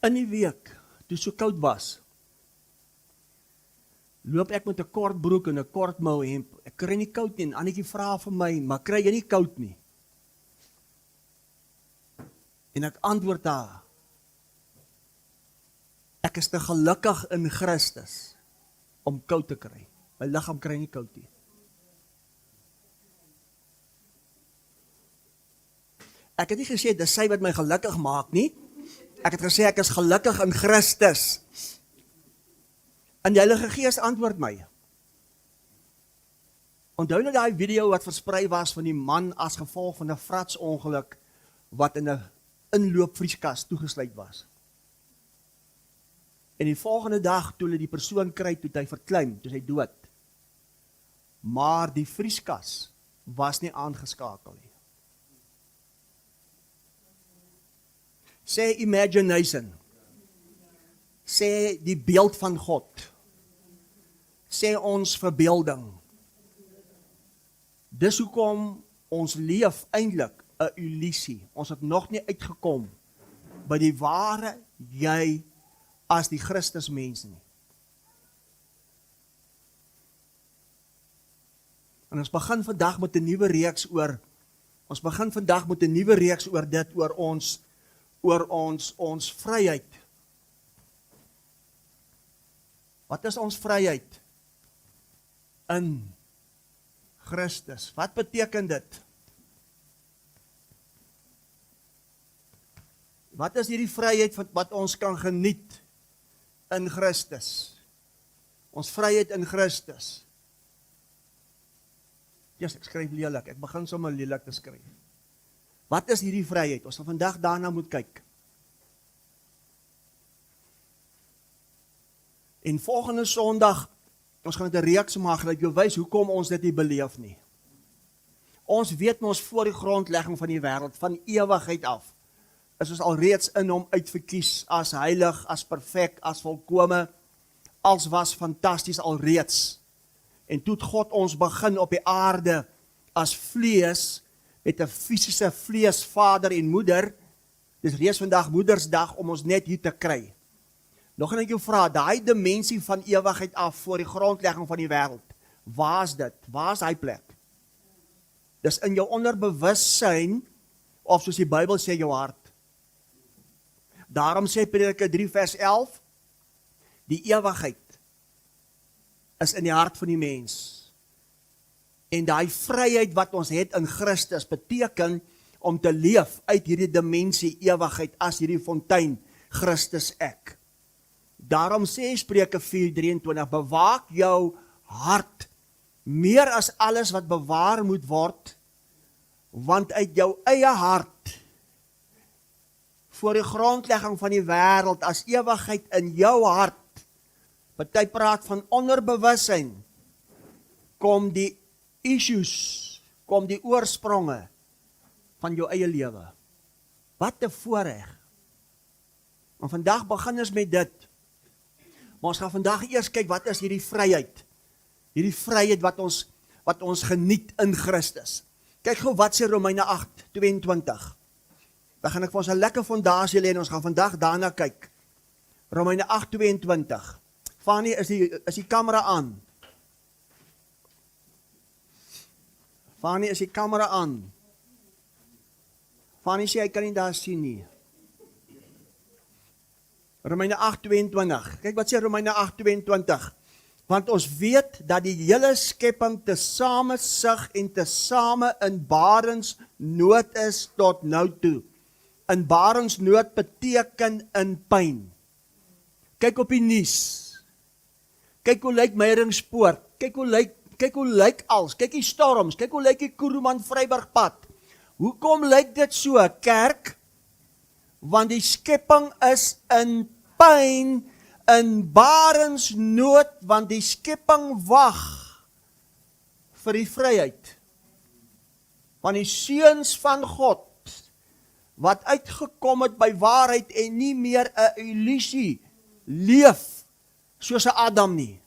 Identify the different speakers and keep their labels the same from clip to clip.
Speaker 1: In die week, toe so koud was, loop ek met 'n kort broek en 'n kort mou hemp. Ek kry nie koud nie, en Annetjie vra vir my, maar kry jy nie koud nie? En ek antwoord haar, ek is te gelukkig in Christus om koud te kry. My liggaam kry nie koud nie. Ek het nie gesê, dis sy wat my gelukkig maak nie. Ek het gesê, ek is gelukkig in Christus. En die Heilige Gees antwoord my. Onthou nou daai video wat versprei was van die man as gevolg van 'n fratsongeluk wat in 'n inloopvrieskas toegesluit was. En die volgende dag, toe hulle die persoon kry, toe hy verklein, toe hy dood. Maar die vrieskas was nie aangeskakel nie. Sê imagination. Sê die beeld van God. Sê ons verbeelding. Dis hoekom ons leef eintlik 'n illusie. Ons het nog nie uitgekom by die ware jy as die Christus mens nie. En ons begin vandag met 'n nuwe reeks oor dit, oor ons vryheid. Wat is ons vryheid? In Christus. Wat beteken dit? Wat is hierdie vryheid wat ons kan geniet in Christus? Ons vryheid in Christus. Yes, ek skryf lelik. Ek begin sommer lelik te skryf. Wat is hierdie vryheid? Ons sal vandag daarna moet kyk. En volgende Sondag, ons gaan dit 'n reeks maak dat jy wys hoekom ons dit nie beleef nie. Ons weet mos voor die grondlegging van die wêreld, van ewigheid af, is ons alreeds in hom uitverkies as heilig, as perfek, as volkome, als was fantasties alreeds. En toe het God ons begin op die aarde as vlees, met 'n fisiese vlees, vader en moeder. Dis reeds vandag Moedersdag om ons net hier te kry. Nog gaan ek jou vra, daai dimensie van ewigheid af voor die grondlegging van die wêreld, waar is dit? Waar is hy plek? Dis in jou onderbewussyn, of soos die Bybel sê, jou hart. Daarom sê Prediker 3 vers 11, die ewigheid is in die hart van die mens. En daai vryheid wat ons het in Christus beteken om te leef uit hierdie dimensie ewigheid as hierdie fontein, Christus ek. Daarom sê Spreuke 4:23, bewaak jou hart meer as alles wat bewaar moet word, want uit jou eie hart, voor die grondlegging van die wêreld, as ewigheid in jou hart, party praat van onderbewussyn, kom die issues, kom die oorspronge van jou eie lewe. Wat 'n voorreg. Maar vandag begin ons met dit. Maar ons gaan vandag eers kyk, wat is hierdie vryheid? Hierdie vryheid wat ons geniet in Christus. Kyk gou wat sê Romeine 8:22. Dan gaan ek vir ons 'n lekker fondasie lê en ons gaan vandag daarna kyk. Romeine 8:22. Fanny, is die kamera aan? Fanny, is die kamera aan? Fanny sê hy kan nie daar sien nie. Romeine 8:22. Kyk wat sê Romeine 8:22. Want ons weet dat die hele skepping tesame sug en tesame in barensnood is tot nou toe. In barensnood beteken in pyn. Kyk op die nuus. Kyk hoe lyk Meyringspoort. Kyk hoe lyk als. Kyk die storms. Kyk hoe lyk die Kuruman-Vryburgpad. Hoekom lyk dit so, kerk? Want die skepping is in pyn, in barensnood, want die skepping wag vir die vryheid van die seuns van God, wat uitgekom het by waarheid en nie meer 'n illusie leef soos 'n Adam nie.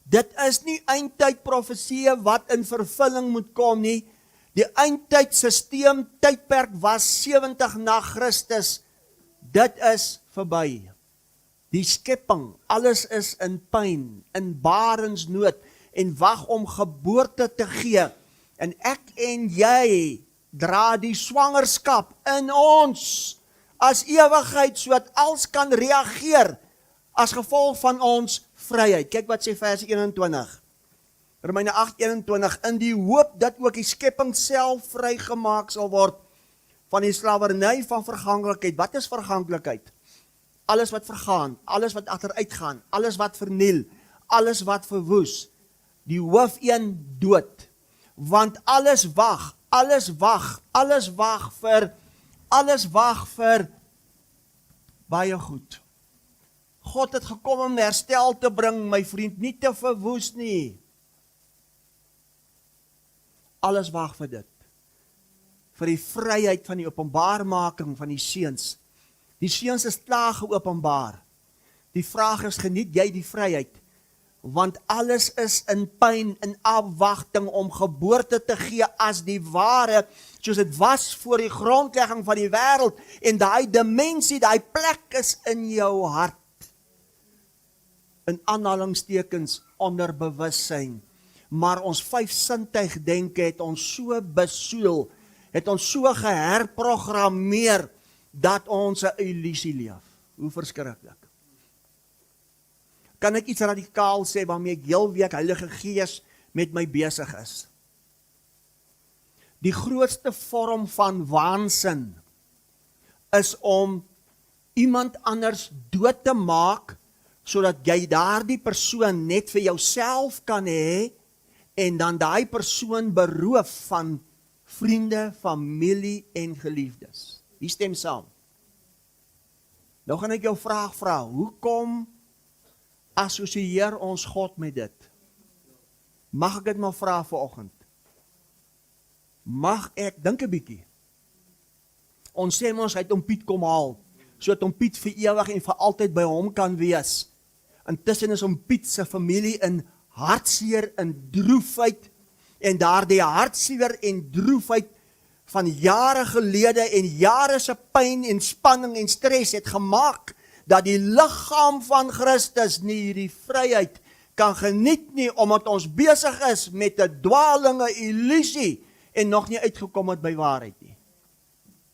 Speaker 1: Dit is nie eindtyd profeseë wat in vervulling moet kom nie. Die eindtydsysteem, tydperk was 70 na Christus. Dit is verby. Die skepping, alles is in pyn, in barensnood en wag om geboorte te gee. En ek en jy dra die swangerskap in ons as ewigheid, sodat alles kan reageer as gevolg van ons vryheid. Kyk wat sê vers 21. Romeine 8:21, in die hoop dat ook die skepping self vrygemaak sal word van die slawerny van verganklikheid. Wat is verganklikheid? Alles wat vergaan, alles wat agteruitgaan, alles wat verniel, alles wat verwoes. Die hoof een dood. Want alles wag vir baie goed. God het gekom om herstel te bring, my vriend, nie te verwoes nie. Alles wag vir dit. Vir die vryheid van die openbaarmaking van die seuns. Die seuns is klaar geopenbaar. Die vraag is, geniet jy die vryheid? Want alles is in pyn, in afwagting om geboorte te gee as die ware, soos dit was voor die grondlegging van die wêreld, en daai dimensie, daai plek is in jou hart. In aanhalingstekens onder bewussyn. Maar ons vyfsintuig denke het ons so besoedel, het ons so geherprogrammeer, dat ons 'n illusie leef. Hoe verskriklik. Kan ek iets radikaal sê waarmee ek heel week Heilige Gees met my besig is? Die grootste vorm van waansin is om iemand anders dood te maak, sodat jy daardie persoon net vir jouself kan hê, en dan daai persoon beroof van vriende, familie en geliefdes. Wie stem saam? Nou gaan ek jou vraag vra, hoekom assosieer ons God met dit? Mag ek dit maar vra vanoggend? Mag ek, dink 'n bietjie. Ons sê ons het om Piet kom haal, sodat om Piet vir ewig en vir altyd by hom kan wees. Intussen is om Piet se familie in hartseer, in droefheid, en daardie hartseer en droefheid van jare gelede en jare se pyn en spanning en stres het gemaak dat die liggaam van Christus nie hierdie vryheid kan geniet nie, omdat ons besig is met 'n dwalinge illusie en nog nie uitgekom het by waarheid nie.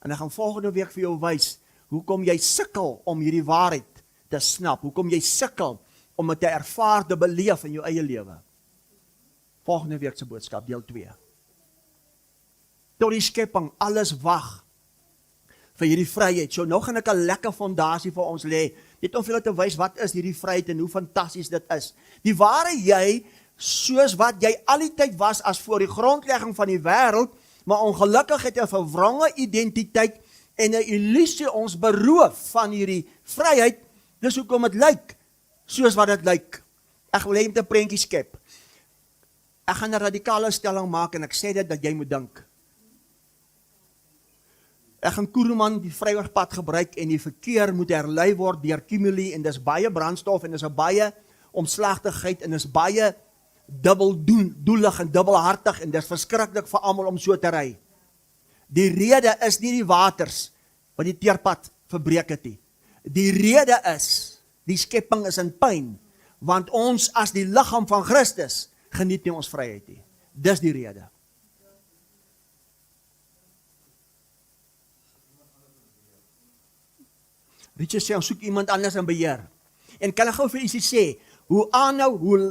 Speaker 1: En ek gaan volgende week vir jou wys hoekom jy sukkel om hierdie waarheid te snap, hoekom jy sukkel om dit te ervaar, te beleef in jou eie lewe. Volgende week se boodskap, deel 2. Tot die skepping, alles wag vir hierdie vryheid. So nou gaan ek 'n lekker fondasie vir ons lê, net om vir julle te wys wat is hierdie vryheid en hoe fantasties dit is. Die ware jy, soos wat jy al die tyd was as voor die grondlegging van die wêreld, maar ongelukkig het 'n verwronge identiteit en 'n illusie ons beroof van hierdie vryheid. Dis hoekom dit lyk soos wat dit lyk. Ek wil hê jy moet 'n prentjie skep. Ek gaan 'n radikale stelling maak en ek sê dit dat jy moet dink. Ek gaan Koeroman die Vryheidspad gebruik en die verkeer moet herlei word deur Kimberley en dis baie brandstof en dis 'n baie omslagtigheid en dis baie dubbeldoelig en dubbelhartig en dis verskriklik vir almal om so te ry. Die rede is nie die waters wat die teerpad verbreek het nie. Die rede is, die skepping is in pyn, want ons as die liggaam van Christus geniet nie ons vryheid nie. Dis die rede. Richard sê, ons soek iemand anders in beheer. En kan ek gou vir ietsie sê, hoe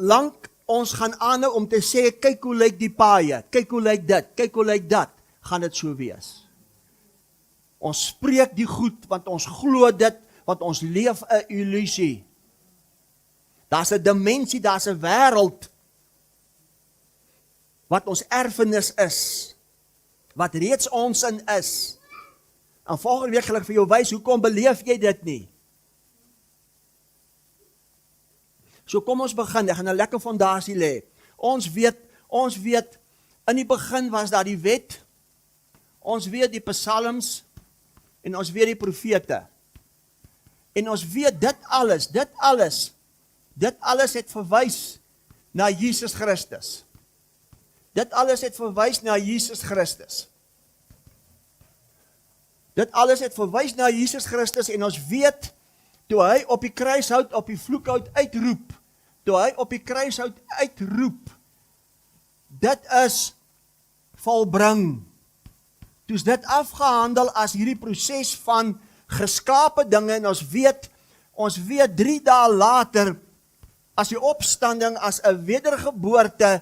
Speaker 1: lank ons gaan aanhou om te sê, kyk hoe lyk die paaie, kyk hoe lyk dit, kyk hoe lyk dat, gaan dit so wees. Ons spreek die goed, want ons glo dit, want ons leef 'n illusie. Daar's 'n dimensie, daar's 'n wêreld, wat ons erfenis is, wat reeds ons in is. En volgende week gaan ek vir jou wys, hoekom beleef jy dit nie? So kom ons begin, ek gaan 'n lekker fondasie lê. Ons weet, in die begin was daar die wet, ons weet die psalms, en ons weet die profete. En ons weet dit alles het verwys na Jesus Christus. Dit alles het verwys na Jesus Christus. Dit alles het verwys na Jesus Christus en ons weet, toe hy op die kruishout, op die vloekhout uitroep, dit is volbring. Toe is dit afgehandel as hierdie proses van geskape dinge en ons weet 3 dae later, as die opstanding, as 'n wedergeboorte,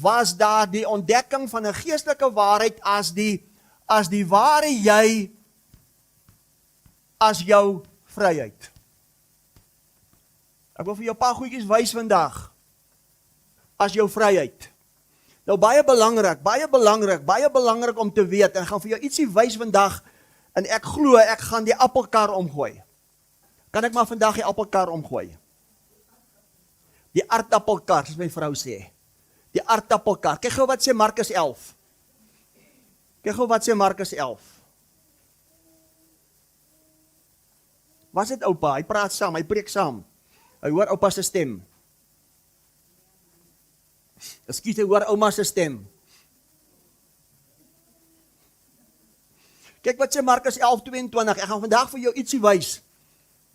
Speaker 1: was daar die ontdekking van 'n geestelike waarheid as die ware jy, as jou vryheid. Ek wil vir jou 'n paar goedjies wys vandag, as jou vryheid. Nou baie belangrik om te weet, en ek gaan vir jou ietsie wys vandag, en ek glo, ek gaan die appelkar omgooi. Kan ek maar vandag die appelkar omgooi? Die aardappelkar, soos my vrou sê. Die aardappelkar. Kyk gou wat sê Markus 11. Was dit oupa? Hy praat saam, hy preek saam. Hy hoor oupa se stem. Ekskuus, hy hoor ouma se stem. Kyk wat sê Markus 11:22. Ek gaan vandag vir jou ietsie wys.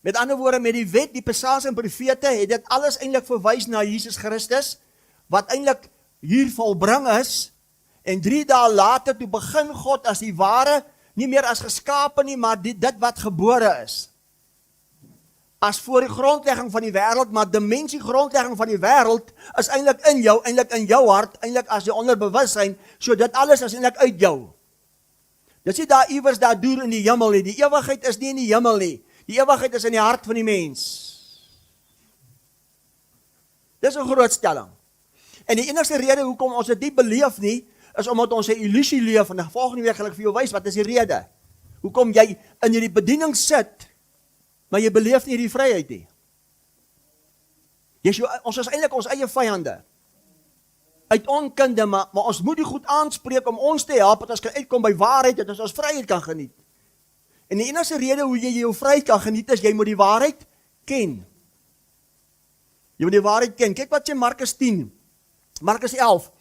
Speaker 1: Met ander woorde, met die wet, die psalms en profete, het dit alles eintlik verwys na Jesus Christus, wat eintlik hier volbring is, en 3 dae later, toe begin God as die ware, nie meer as geskape nie, maar dit wat gebore is. As voor die grondlegging van die wêreld, maar dimensie grondlegging van die wêreld, is eintlik in jou hart, eintlik as die onderbewussyn, so dit alles is eintlik uit jou. Dit is nie daar iewers daar deur in die hemel nie, die ewigheid is nie in die hemel nie, die ewigheid is in die hart van die mens. Dis 'n groot stelling. En die enigste rede hoekom ons dit nie beleef nie, is omdat ons 'n illusie leef, en volgende week gaan ek vir jou wys, wat is die rede? Hoekom jy in hierdie bediening sit, maar jy beleef nie die vryheid nie. Ons is eintlik ons eie vyande. Uit onkunde, maar ons moet die goed aanspreek om ons te help, dat ons kan uitkom by waarheid, dat ons vryheid kan geniet. En die enigste rede hoe jy jou vryheid kan geniet, is jy moet die waarheid ken. Jy moet die waarheid ken. Kyk wat sê Markus 10, Markus 11,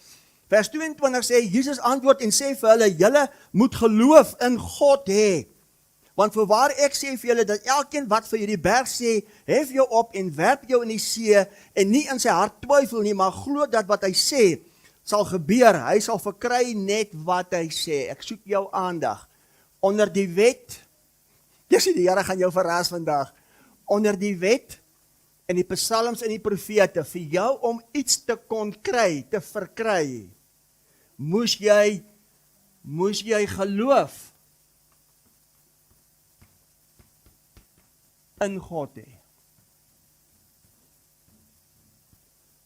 Speaker 1: vers 22 sê, Jesus antwoord en sê vir hulle, julle moet geloof in God hê. Want voorwaar ek sê vir julle, dat elkeen wat vir hierdie berg sê, hef jou op en werp jou in die see, en nie in sy hart twyfel nie, maar glo dat wat hy sê, sal gebeur. Hy sal verkry net wat hy sê. Ek soek jou aandag. Onder die wet, dis die Here gaan jou verras vandag, onder die wet, en die psalms en die profete, vir jou om iets te kon kry, te verkry, moes jy geloof in God hê.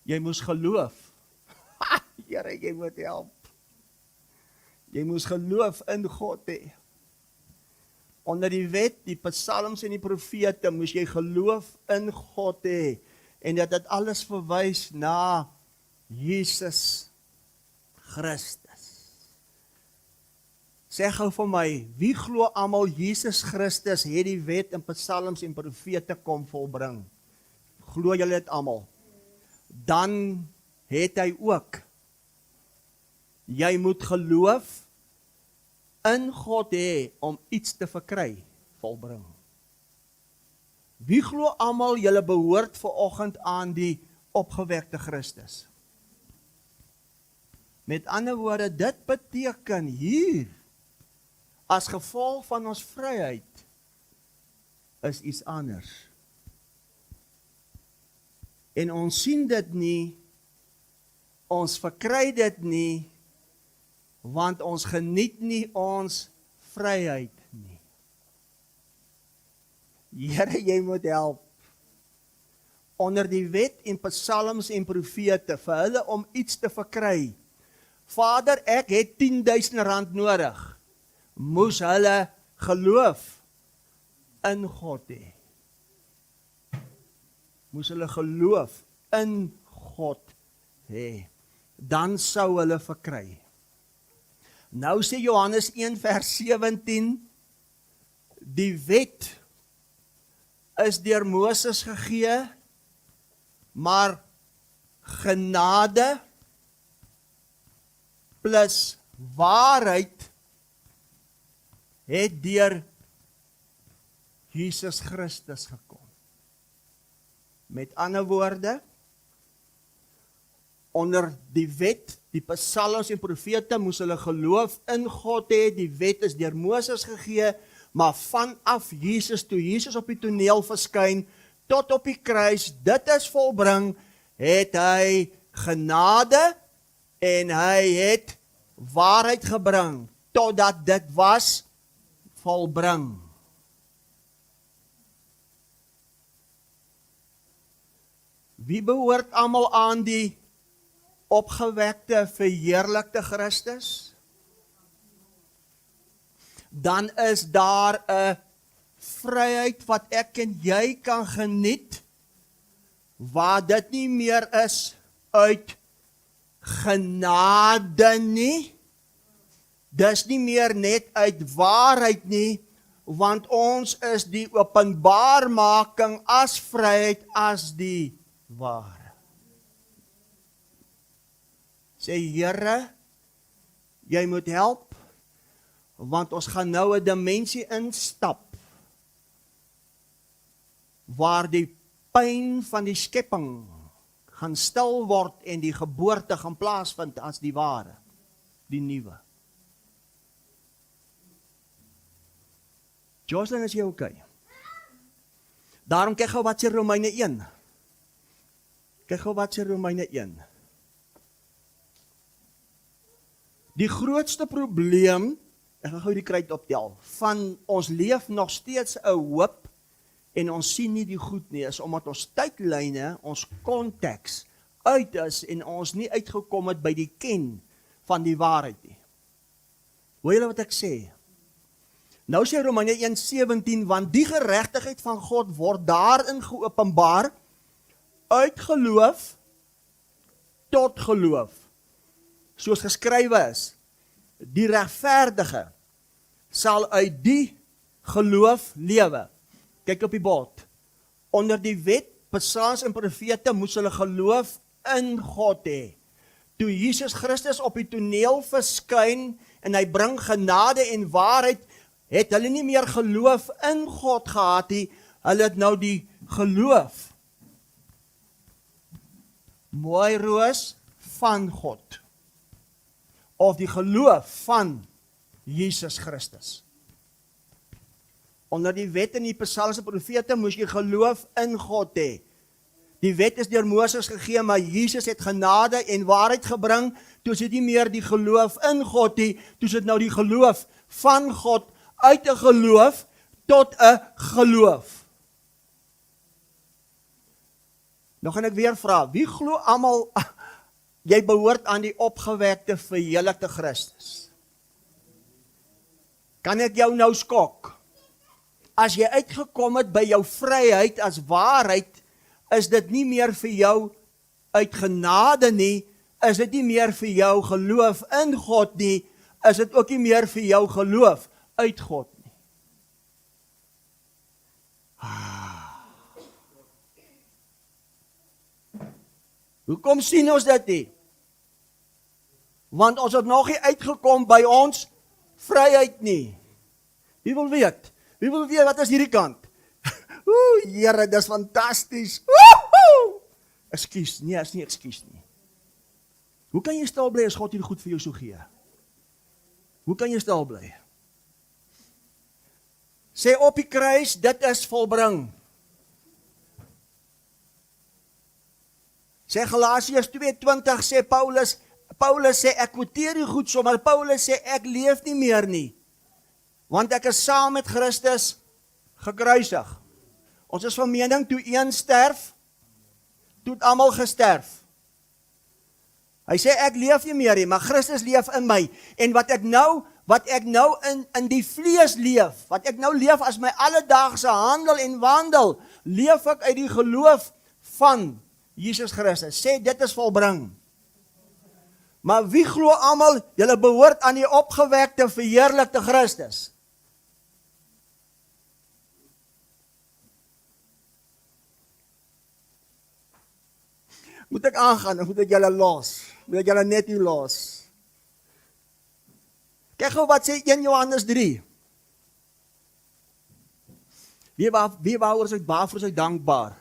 Speaker 1: Jy moes geloof. Here, jy moet help. Jy moes geloof in God hê. Onder die wet, die psalms en die profete, moes jy geloof in God hê. En dat dit alles verwys na Jesus Christus. Sê gou vir my, wie glo almal Jesus Christus het die wet en psalms en profete kom volbring? Glo julle dit almal? Dan het hy ook. Jy moet geloof in God hê om iets te verkry, volbring. Wie glo almal julle behoort vanoggend aan die opgewekte Christus? Met ander woorde, dit beteken hier, as gevolg van ons vryheid, is iets anders. En ons sien dit nie, ons verkry dit nie, want ons geniet nie ons vryheid nie. Here, jy moet help. Onder die wet en psalms en profete, vir hulle om iets te verkry. Vader, ek het 10.000 rand nodig. Moes hulle geloof in God hê. Moes hulle geloof in God hê. Dan sou hulle verkry. Nou sê Johannes 1 vers 17, die wet is deur Moses gegee, maar genade plus waarheid het deur Jesus Christus gekom. Met ander woorde, onder die wet, die psalms en profete moes hulle geloof in God hê, die wet is deur Moses gegee, maar vanaf Jesus, toe Jesus op die toneel verskyn, tot op die kruis, dit is volbring, het hy genade en hy het waarheid gebring, totdat dit was volbring. Wie behoort almal aan die opgewekte, verheerlikte Christus? Dan is daar 'n vryheid wat ek en jy kan geniet, waar dit nie meer is uit genade nie, dis nie meer net uit waarheid nie, want ons is die openbaarmaking as vryheid as die ware. Sê Here, jy moet help, want ons gaan nou 'n dimensie instap, waar die pyn van die skepping gaan stil word en die geboorte gaan plaasvind as die ware, die nuwe. Jocelyn, is jy okay? Daarom kyk gou wat sê Romeine 1. Kyk gou wat sê Romeine 1. Die grootste probleem, ek gaan gou die kruit optel, van ons leef nog steeds 'n hoop en ons sien nie die goed nie, is omdat ons tydlyne, ons konteks uit is en ons nie uitgekom het by die ken van die waarheid nie. Hoor julle wat ek sê? Nou sê Romeine 1:17, want die geregtigheid van God word daarin geopenbaar uit geloof tot geloof. Soos geskrywe is, die regverdige sal uit die geloof lewe. Kyk op die bord. Onder die wet, psalms en profete moes hulle geloof in God hê. Toe Jesus Christus op die toneel verskyn en hy bring genade en waarheid, het hulle nie meer geloof in God gehad nie, hulle het nou die geloof, mooi roos, van God, of die geloof van Jesus Christus. Onder die wet en die psalms en profete moes jy geloof in God hê. Die wet is deur Moses gegee, maar Jesus het genade en waarheid gebring, toe is dit nie meer die geloof in God nie, toe is dit nou die geloof van God, uit 'n geloof tot 'n geloof. Nou gaan ek weer vra, wie glo almal jy behoort aan die opgewekte, verheerlikte Christus? Kan ek jou nou skok? As jy uitgekom het by jou vryheid as waarheid, is dit nie meer vir jou uit genade nie, is dit nie meer vir jou geloof in God nie, is dit ook nie meer vir jou geloof uit God nie. Hoekom sien ons dit nie? Want ons het nog nie uitgekom by ons vryheid nie. Wie wil weet? Wie wil weet wat is hierdie kant? Here, dis fantasties. Ekskuus, nee, is nie ekskuus nie. Hoe kan jy stil bly as God hier goed vir jou so gee? Hoe kan jy stil bly? Sê op die kruis, dit is volbring. Sê Galasiërs 2:20 sê Paulus sê ek kwoteer die goed so, maar Paulus sê ek leef nie meer nie, want ek is saam met Christus gekruisig. Ons is van mening, toe een sterf, toe het almal gesterf. Hy sê ek leef nie meer nie, maar Christus leef in my. En wat ek nou in die vlees leef, wat ek nou leef as my alledaagse handel en wandel, leef ek uit die geloof van Jesus Christus. Sê dit is volbring. Maar wie glo almal, julle behoort aan die opgewekte, verheerlikte Christus? Moet ek aangaan, of moet ek julle los? Moet ek julle net nie los? Kyk gou wat sê 1 Johannes 3. Waarvoor is hy dankbaar?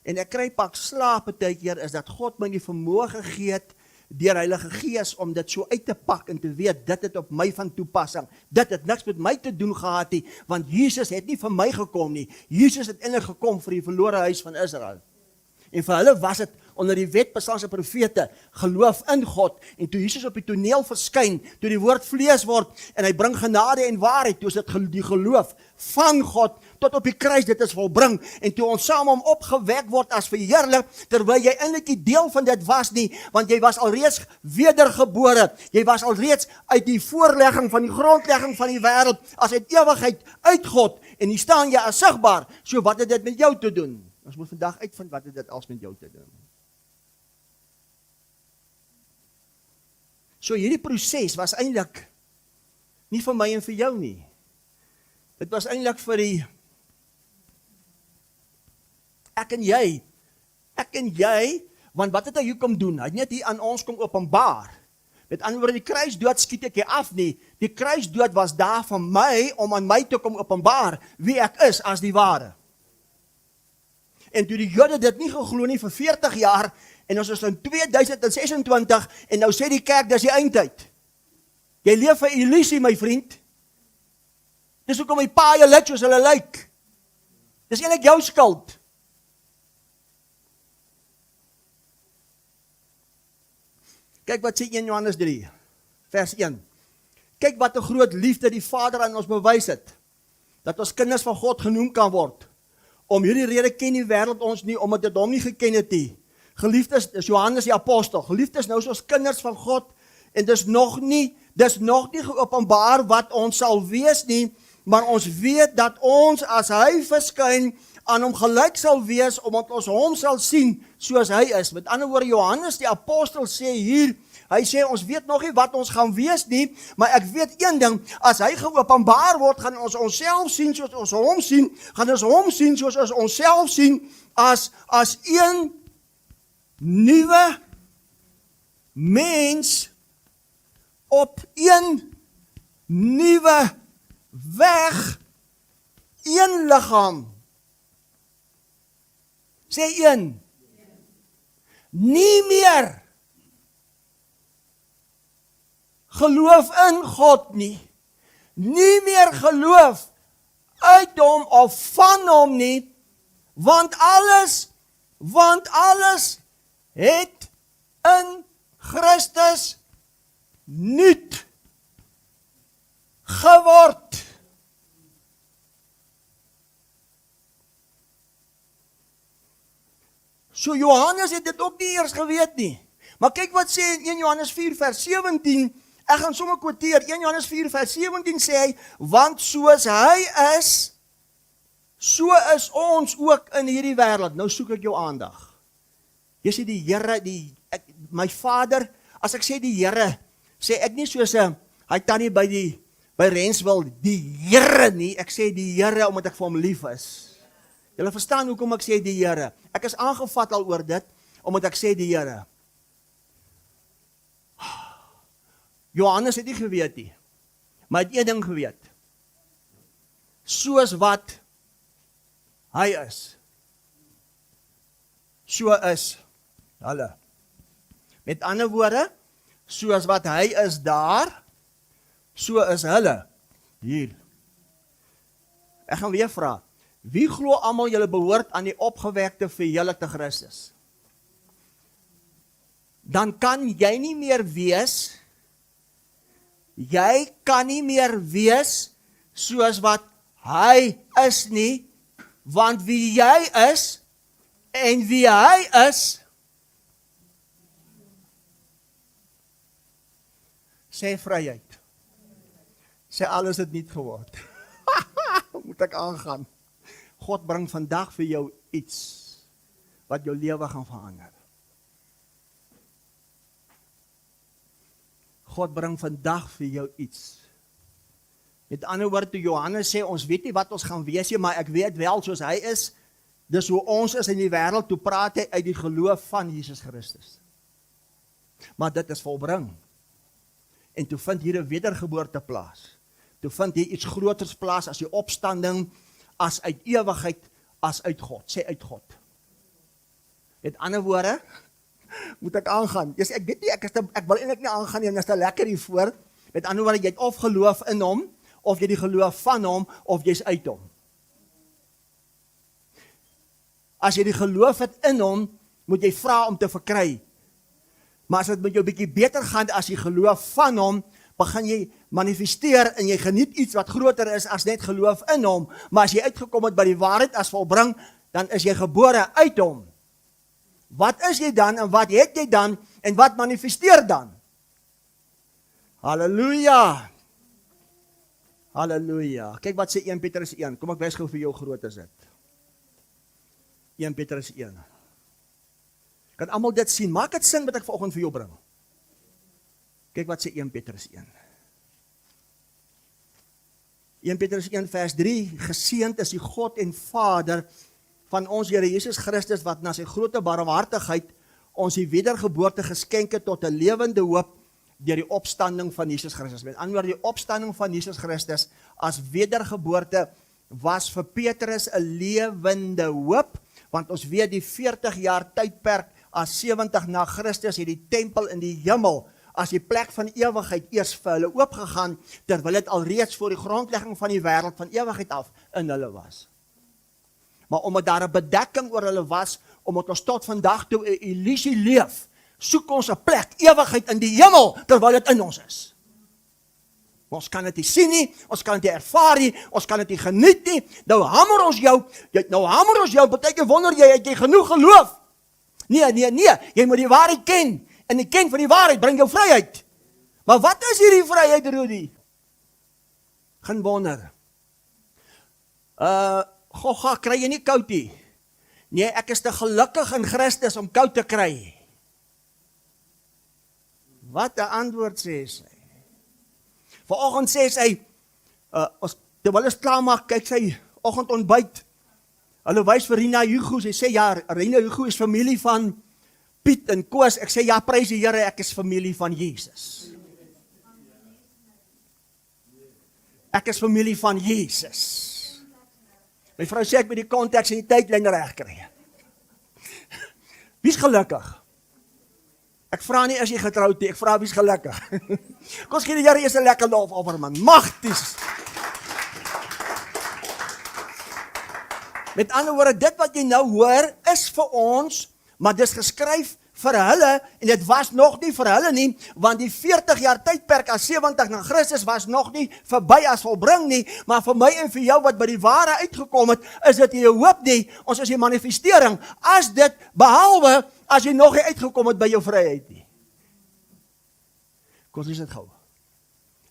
Speaker 1: En ek kry pak slaap partykeer is dat God my die vermoë gegee het deur Heilige Gees om dit so uit te pak en te weet, dit het op my van toepassing. Dit het niks met my te doen gehad nie, want Jesus het nie vir my gekom nie. Jesus het eintlik gekom vir die verlore huis van Israel. En vir hulle was dit onder die wet Psalms en profete, geloof in God, en toe Jesus op die toneel verskyn, toe die woord vlees word, en hy bring genade en waarheid, toe is dit die geloof van God, tot op die kruis, dit is volbring, en toe ons saam om opgewek word as verheerlik, terwyl jy eintlik nie deel van dit was nie, want jy was alreeds wedergebore, jy was alreeds uit die voorlegging van die grondlegging van die wêreld, as uit ewigheid uit God, en hier staan jy as sigbaar, so wat het dit met jou te doen? Ons moet vandag uitvind wat het dit als met jou te doen. So hierdie proses was eintlik nie vir my en vir jou nie. Dit was eintlik vir die ek en jy, want wat het hy hier kom doen? Hy het net hier aan ons kom openbaar. Met ander woorde, die kruisdood skiet ek hier af nie. Die kruisdood was daar vir my, om aan my te kom openbaar, wie ek is as die ware. En toe die Jode dit nie geglo nie vir 40 jaar, en ons is in 2026, en nou sê die kerk, dis die eindtyd. Jy leef 'n illusie, my vriend. Dis hoekom my paaie lyk soos hulle lyk. Dis eintlik jou skuld. Kyk wat sê 1 Johannes 3, vers 1. Kyk wat 'n groot liefde die Vader aan ons bewys het, dat ons kinders van God genoem kan word. Om hierdie rede ken die wêreld ons nie, omdat dit hom nie geken het nie. Geliefdes, dis Johannes die apostel, geliefdes nou is ons kinders van God, en dis nog nie geopenbaar wat ons sal wees nie, maar ons weet dat ons as hy verskyn, aan hom gelyk sal wees, omdat ons hom sal sien, soos hy is. Met ander woorde, Johannes die apostel sê hier, hy sê, ons weet nog nie wat ons gaan wees nie, maar ek weet een ding, as hy geopenbaar word, gaan ons onsself sien soos ons hom sien, gaan ons hom sien soos ons onsself sien, as een nuwe mens op een nuwe weg, een liggaam. Sê een. Nie meer geloof in God nie. Nie meer geloof uit hom of van hom nie, want alles het in Christus nuut geword. So Johannes het dit ook nie eers geweet nie. Maar kyk wat sê in 1 Johannes 4 vers 17, ek gaan sommer quoteer, 1 Johannes 4 vers 17 sê hy, want soos hy is, so is ons ook in hierdie wêreld. Nou soek ek jou aandag. Jy sê die Here, my Vader, as ek sê die Here, sê ek nie soos hy tannie by Renswil, die Here nie, ek sê die Here omdat ek vir hom lief is. Julle verstaan hoekom ek sê die Here. Ek is aangevat al oor dit, omdat ek sê die Here. Johannes het nie geweet nie, maar het een ding geweet. Soos wat hy is, so is hulle. Met ander woorde, soos wat hy is daar, so is hulle hier. Ek gaan weer vra, wie glo almal julle behoort aan die opgewekte verheerlikte Christus? Dan kan jy nie meer wees, soos wat hy is nie, want wie jy is, en wie hy is, sê vryheid. Sê alles het niet geword. Moet ek aangaan. God bring vandag vir jou iets, wat jou lewe gaan verander. God bring vandag vir jou iets. Met ander woorde, toe Johannes sê, ons weet nie wat ons gaan wees nie, maar ek weet wel, soos hy is, dis hoe ons is in die wêreld, toe praat hy uit die geloof van Jesus Christus. Maar dit is volbring. En toe vind hier 'n wedergeboorte plaas. Toe vind hier iets groters plaas as die opstanding, as uit ewigheid, as uit God. Sê uit God. Met ander woorde, moet ek aangaan. Yes, ek weet nie, ek wil eintlik nie aangaan nie, en is te lekker hiervoor. Met ander woorde, jy het of geloof in hom, of jy die geloof van hom, of jy's uit hom. As jy die geloof het in hom, moet jy vra om te verkry. Maar as dit met jou bietjie beter gaan as jy geloof van hom, begin jy manifesteer en jy geniet iets wat groter is as net geloof in hom. Maar as jy uitgekom het by die waarheid as volbring, dan is jy gebore uit hom. Wat is jy dan en wat het jy dan en wat manifesteer dan? Halleluja! Halleluja! Kyk wat sê 1 Petrus 1. Kom ek wys gou vir jou hoe groot is dit. 1 Petrus 1. Kan almal dit sien? Maak dit sin wat ek vanoggend vir jou bring. Kyk wat sê 1 Petrus 1. 1 Petrus 1 vers 3. Geseënd is die God en Vader van ons Here Jesus Christus, wat na sy grote barmhartigheid ons die wedergeboorte geskenk het tot 'n lewende hoop deur die opstanding van Jesus Christus. Met ander woorde, die opstanding van Jesus Christus as wedergeboorte was vir Petrus 'n lewende hoop, want ons weet die 40 jaar tydperk as 70 na Christus het die tempel in die hemel as die plek van ewigheid eers vir hulle oopgegaan, terwyl dit alreeds voor die grondlegging van die wêreld van ewigheid af in hulle was. Maar omdat daar 'n bedekking oor hulle was, omdat ons tot vandag toe 'n illusie leef, soek ons 'n plek, ewigheid in die hemel, terwyl dit in ons is. Ons kan dit nie sien nie, ons kan dit nie ervaar nie, ons kan dit nie geniet nie. Nou hamer ons jou, partykeer wonder jy, het jy genoeg geloof? Nee, jy moet die waarheid ken, en die ken van die waarheid bring jou vryheid. Maar wat is hierdie vryheid, Rudy? Geen wonder. Gogga, kry jy nie koud nie? Nee, ek is te gelukkig in Christus om koud te kry. Wat 'n antwoord sê sy. Vanoggend sê sy, terwyl ons klaarmaak, kyk sy, oggendontbyt. Hulle wys vir Rina Hugo, sy sê, ja, Rina Hugo is familie van Piet en Koos. Ek sê, ja, prys die Here, ek is familie van Jesus. Ek is familie van Jesus. My vrou sê ek moet die konteks en die tydlyn reg kry. Wie's gelukkig? Ek vra nie as jy getroud nie, ek vra wie's gelukkig. Kom ons gee die Here eers 'n lekker lofoffer, man. Magties. Met ander woorde, dit wat jy nou hoor, is vir ons, maar dis geskryf vir hulle, en dit was nog nie vir hulle nie, want die 40 jaar tydperk as 70 na Christus was nog nie verby as volbring nie, maar vir my en vir jou wat by die ware uitgekom het, is dit nie 'n hoop nie, ons is die manifestering, as dit, behalwe, as jy nog nie uitgekom het by jou vryheid nie. Kom ons lees dit gou.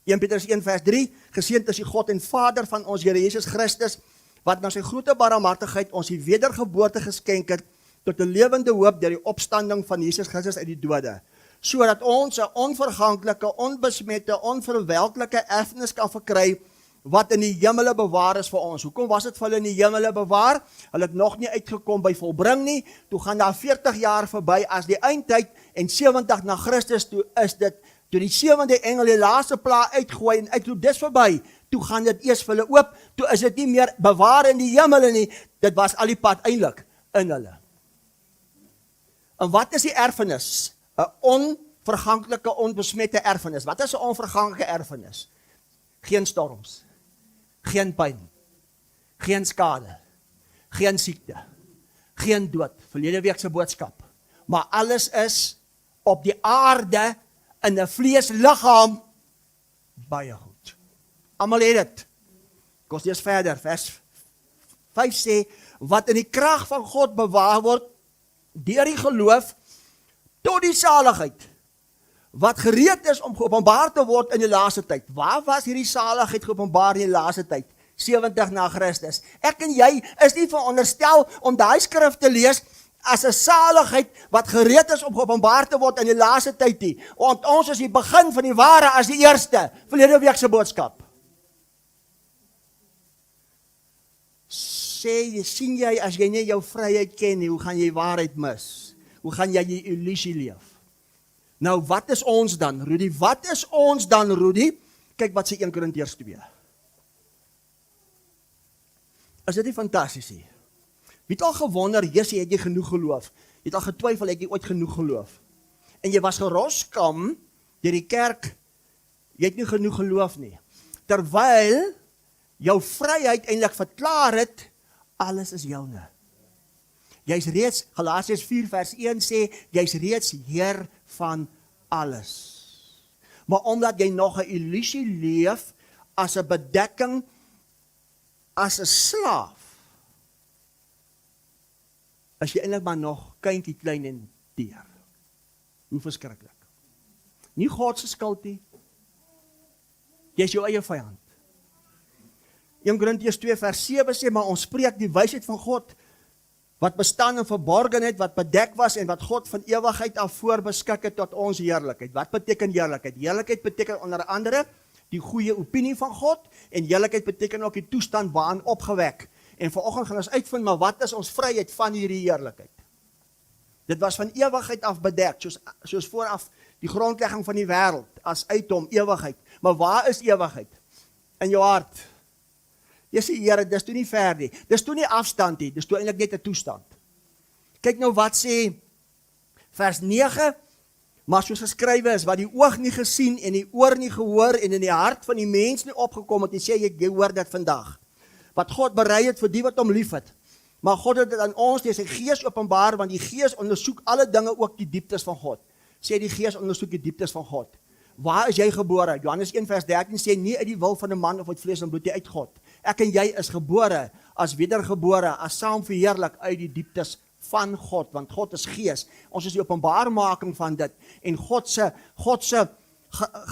Speaker 1: 1 Petrus 1 vers 3, geseënd is die God en Vader van ons Here Jesus Christus, wat na sy grote barmhartigheid ons die wedergeboorte geskenk het, tot 'n lewende hoop deur die opstanding van Jesus Christus uit die dode, sodat ons 'n onverganklike, onbesmette, onverwelklike erfenis kan verkry, wat in die hemele bewaar is vir ons. Hoekom was dit vir hulle in die hemele bewaar? Hulle het nog nie uitgekom by volbring nie, toe gaan daar 40 jaar verby as die eindtyd, en 70 na Christus, toe is dit, toe die 7de engel die laaste pla uitgooi, en uitroep, dis verby, toe gaan dit eers vir hulle oop, toe is dit nie meer bewaar in die hemele nie, dit was al die pad eintlik in hulle. En wat is die erfenis? 'n onverganklike, onbesmette erfenis. Wat is 'n onverganklike erfenis? Geen storms, geen pyn, geen skade, geen siekte, geen dood. Verlede week se boodskap. Maar alles is op die aarde in 'n vleesliggaam baie goed. Almal het dit. Kom ons lees verder. Vers 5 sê, wat in die krag van God bewaar word, deur die geloof, tot die saligheid, wat gereed is om geopenbaar te word in die laaste tyd. Waar was hierdie saligheid geopenbaar in die laaste tyd? 70 na Christus. Ek en jy is nie veronderstel om daai skrif te lees as 'n saligheid wat gereed is om geopenbaar te word in die laaste tyd nie. Want ons is die begin van die ware as die eerste, verlede week se boodskap. Sien jy, as jy nie jou vryheid ken nie, hoe gaan jy waarheid mis? Hoe gaan jy die illusie leef? Nou, wat is ons dan, Rudy? Wat is ons dan, Rudy? Kyk wat sê 1 Korintiërs 2. Is dit nie fantasties nie? Wie het al gewonder, Jessie, het jy genoeg geloof? Jy het al getwyfel, het jy ooit genoeg geloof? En jy was geroskam deur die kerk, jy het nie genoeg geloof nie. Terwyl jou vryheid eintlik verklaar het, alles is joune. Jy's reeds, Galasiërs 4 vers 1 sê, jy's reeds heer van alles. Maar omdat jy nog 'n illusie leef, as 'n bedekking, as 'n slaaf, is jy eintlik maar nog kindjie klein en teer. Hoe verskriklik. Nie God se skuld nie. Jy is jou eie vyand. 1 Korintiërs 2 vers 7 sê, maar ons spreek die wysheid van God, wat bestaan in verborgenheid, wat bedek was, en wat God van ewigheid af voorbeskik het tot ons heerlikheid. Wat beteken heerlikheid? Heerlikheid beteken onder andere die goeie opinie van God, en heerlikheid beteken ook die toestand waarin opgewek. En vanoggend gaan ons uitvind, maar wat is ons vryheid van hierdie heerlikheid? Dit was van ewigheid af bedek, soos vooraf die grondlegging van die wêreld, as uit hom, ewigheid. Maar waar is ewigheid? In jou hart. Jy sê, Here, dis toe nie ver nie. Dis toe nie afstand nie, dis toe eintlik net 'n toestand. Kyk nou wat sê vers 9, maar soos geskrywe is, wat die oog nie gesien en die oor nie gehoor en in die hart van die mens nie opgekom het, en sê jy hoor dit vandag. Wat God berei het vir die wat hom liefhet. Maar God het dit aan ons deur sy Gees openbaar, want die Gees ondersoek alle dinge, ook die dieptes van God. Sê die Gees ondersoek die dieptes van God. Waar is jy gebore? Johannes 1 vers 13 sê, nie uit die wil van 'n man of uit vlees en bloed, nie uit God. Ek en jy is gebore, as wedergebore, as saam verheerlik uit die dieptes van God, want God is Gees. Ons is die openbaarmaking van dit, en God se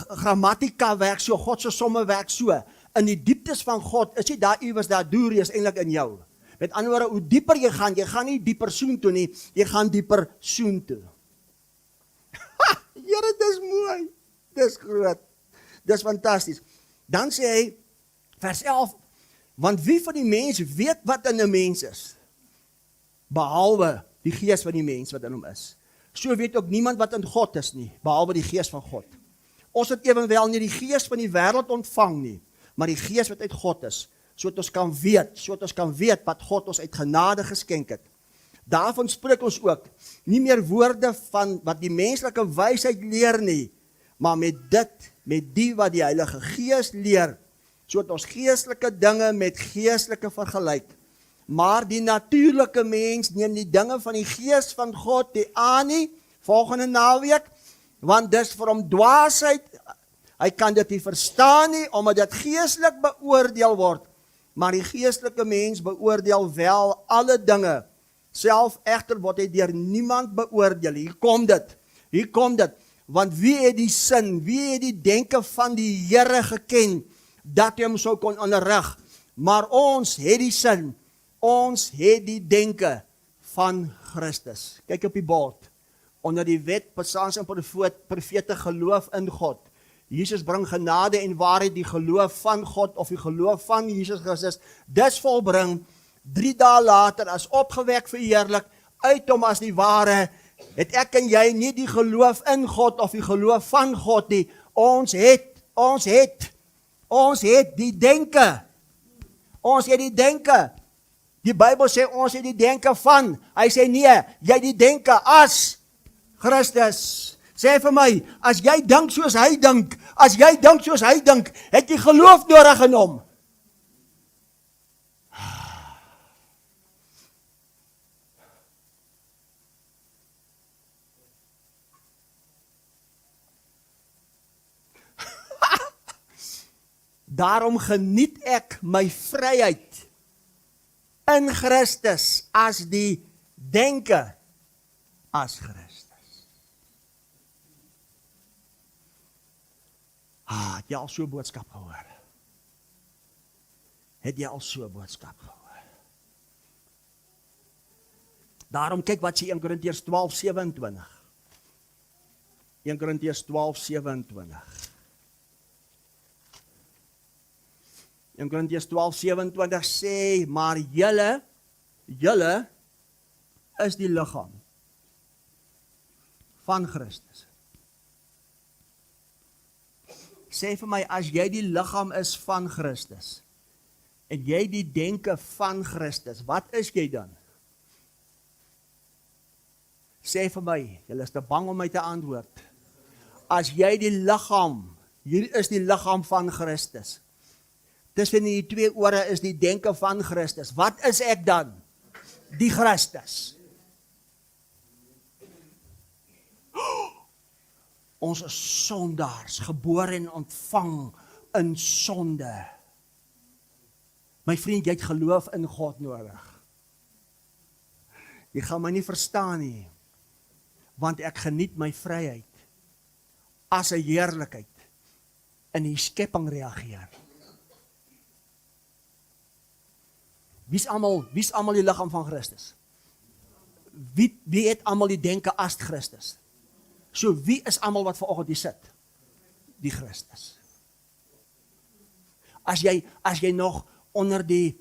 Speaker 1: grammatika werk so, God se somme werk so. In die dieptes van God, is jy daar iewers, daar doer is eintlik in jou. Met ander woorde, hoe dieper jy gaan nie dieper soontoe nie, jy gaan dieper soontoe. Here, dis mooi, dis groot, dis fantasties. Dan sê hy, vers 11, want wie van die mens weet wat in 'n mens is, behalwe die Gees van die mens wat in hom is. So weet ook niemand wat in God is nie, behalwe die Gees van God. Ons het ewenwel nie die Gees van die wêreld ontvang nie, maar die Gees wat uit God is, sodat ons kan weet wat God ons uit genade geskenk het. Daarvan spreek ons ook, nie meer woorde van wat die menslike wysheid leer nie, maar met die wat die Heilige Gees leer, sodat ons geestelike dinge met geestelike vergelyk. Maar die natuurlike mens neem die dinge van die Gees van God nie aan nie, volgende naweek, want dis vir hom dwaasheid, hy kan dit nie verstaan nie, omdat dit geestelik beoordeel word, maar die geestelike mens beoordeel wel alle dinge, self egter word hy deur niemand beoordeel. Hier kom dit, want wie het die sin, wie het die denke van die Here geken, dat hy hom sou kon onderrig, maar ons het die sin, ons het die denke van Christus. Kyk op die bord, onder die wet, psalms en profete geloof in God. Jesus bring genade en waarheid, die geloof van God, of die geloof van Jesus Christus, dis volbring, 3 dae later, as opgewek verheerlik, uit hom as die ware, het ek en jy nie die geloof in God, of die geloof van God nie, ons het die denke, die Bybel sê ons het die denke van, hy sê nee, jy die denke as Christus. Sê vir my, as jy dink soos hy dink, het jy geloof nodig in hom. Daarom geniet ek my vryheid in Christus as die denke as Christus. Het jy al so 'n boodskap gehoor? Daarom kyk wat sê 1 Korintiërs 12:27. 1 Korintiërs 12:27. 1 Korintiërs 12:27 sê, maar julle is die liggaam van Christus. Sê vir my, as jy die liggaam is van Christus, en jy die denke van Christus, wat is jy dan? Sê vir my, julle is te bang om my te antwoord. As jy die liggaam, hier is die liggaam van Christus. Tussen die twee ore is die denke van Christus. Wat is ek dan? Die Christus. Ons is sondaars, gebore en ontvang in sonde. My vriend, jy het geloof in God nodig. Jy gaan my nie verstaan nie, want ek geniet my vryheid as 'n heerlikheid in die skepping reageer. Wie is almal die liggaam van Christus? Wie het almal die denke as Christus? So wie is almal wat vanoggend hier sit? Die Christus. As jy nog onder die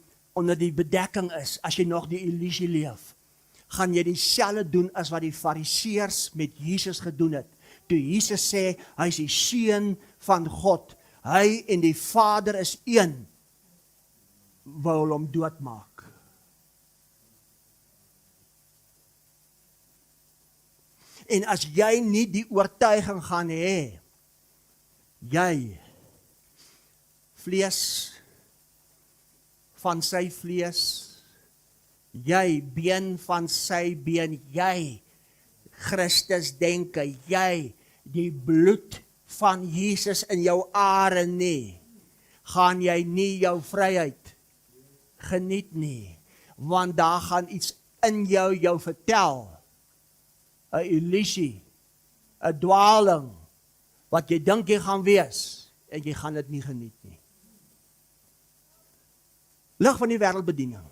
Speaker 1: bedekking is, as jy nog die illusie leef, gaan jy dieselfde doen as wat die Fariseërs met Jesus gedoen het. Toe Jesus sê, hy is die seun van God, hy en die Vader is een, wou hulle hom doodmaak. En as jy nie die oortuiging gaan hê, jy vlees van sy vlees, jy been van sy been, jy Christus denke, jy die bloed van Jesus in jou are nie, gaan jy nie jou vryheid geniet nie, want daar gaan iets in jou vertel, 'n illusie, 'n dwaling, wat jy dink jy gaan wees, en jy gaan dit nie geniet nie. Lig van die wêreldbediening.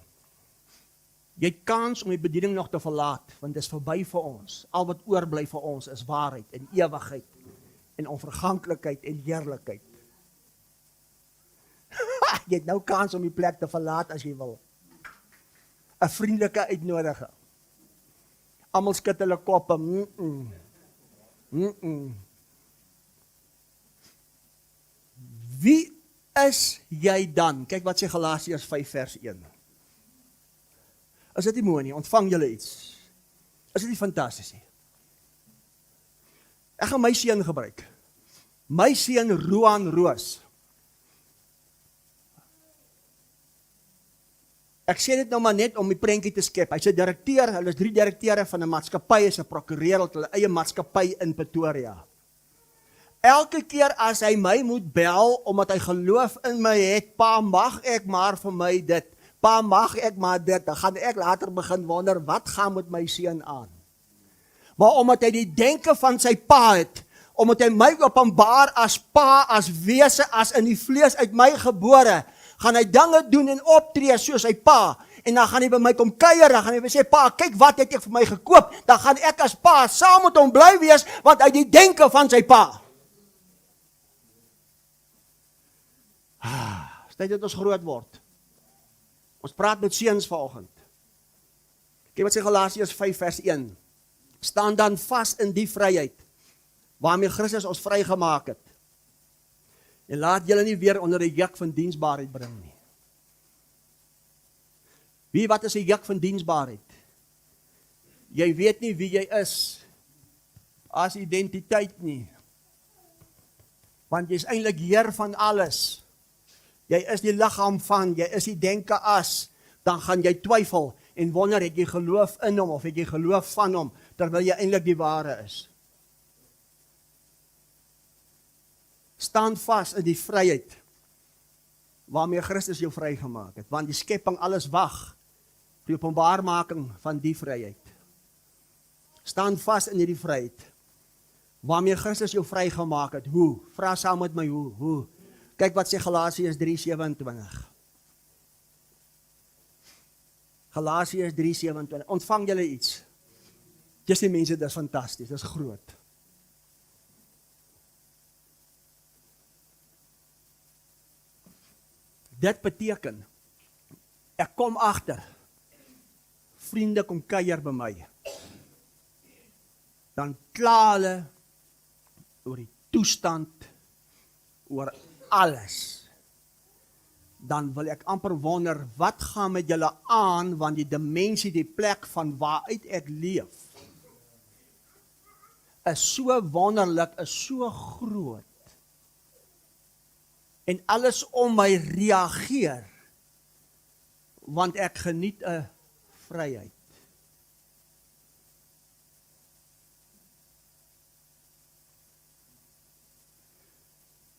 Speaker 1: Jy het kans om die bediening nog te verlaat, want dit is verby vir ons. Al wat oorbly vir ons is waarheid en ewigheid en onverganklikheid en heerlikheid. Jy het nou kans om die plek te verlaat as jy wil. 'n Vriendelike uitnodiging. Almal skud hulle koppe. Wie is jy dan? Kyk wat sê Galasiërs 5 vers 1. Is dit nie mooi nie? Ontvang julle iets? Is dit nie fantasties nie? Ek gaan my seun gebruik. My seun Roan Roos. Ek sê dit nou maar net om die prentjie te skep. Hy's 'n direkteur, hulle is 3 direkteure van 'n maatskappy, hy's 'n prokureur het hulle eie maatskappy in Pretoria. Elke keer as hy my moet bel, omdat hy geloof in my het, pa, mag ek maar vir my dit, pa, mag ek maar dit, dan gaan ek later begin wonder, wat gaan met my seun aan? Maar omdat hy die denke van sy pa het, omdat hy my openbaar as pa, as wese, as in die vlees uit my gebore, gaan hy dinge doen en optree soos sy pa, en dan gaan hy by my kom kuier, dan gaan hy sê, pa, kyk wat het ek vir my gekoop, dan gaan ek as pa saam met hom bly wees, want hy die denke van sy pa. Is tyd dat ons groot word. Ons praat met seuns vanoggend. Kyk wat sê Galasiërs 5 vers 1. Staan dan vas in die vryheid, waarmee Christus ons vrygemaak het. En laat julle nie weer onder die juk van diensbaarheid bring nie. Wat is 'n juk van diensbaarheid? Jy weet nie wie jy is as identiteit nie. Want jy is eintlik heer van alles. Jy is die liggaam van, jy is die denke as, dan gaan jy twyfel en wonder, het jy geloof in hom of het jy geloof van hom, terwyl jy eintlik die ware is. Staan vas in die vryheid, waarmee Christus jou vrygemaak het, want die skepping alles wag, die openbaarmaking van die vryheid. Staan vas in die vryheid, waarmee Christus jou vrygemaak het. Hoe? Vra saam met my hoe? Kyk wat sê Galasiërs 3:27. Galasiërs 3:27. Ontvang julle iets. Dis die mense, dis fantasties, dis groot. Dit beteken, ek kom agter, vriende kom kuier by my, dan kla hulle oor die toestand oor alles, dan wil ek amper wonder, wat gaan met julle aan, want die dimensie, die plek van waaruit ek leef, is so wonderlik, is so groot, en alles om my reageer, want ek geniet 'n vryheid.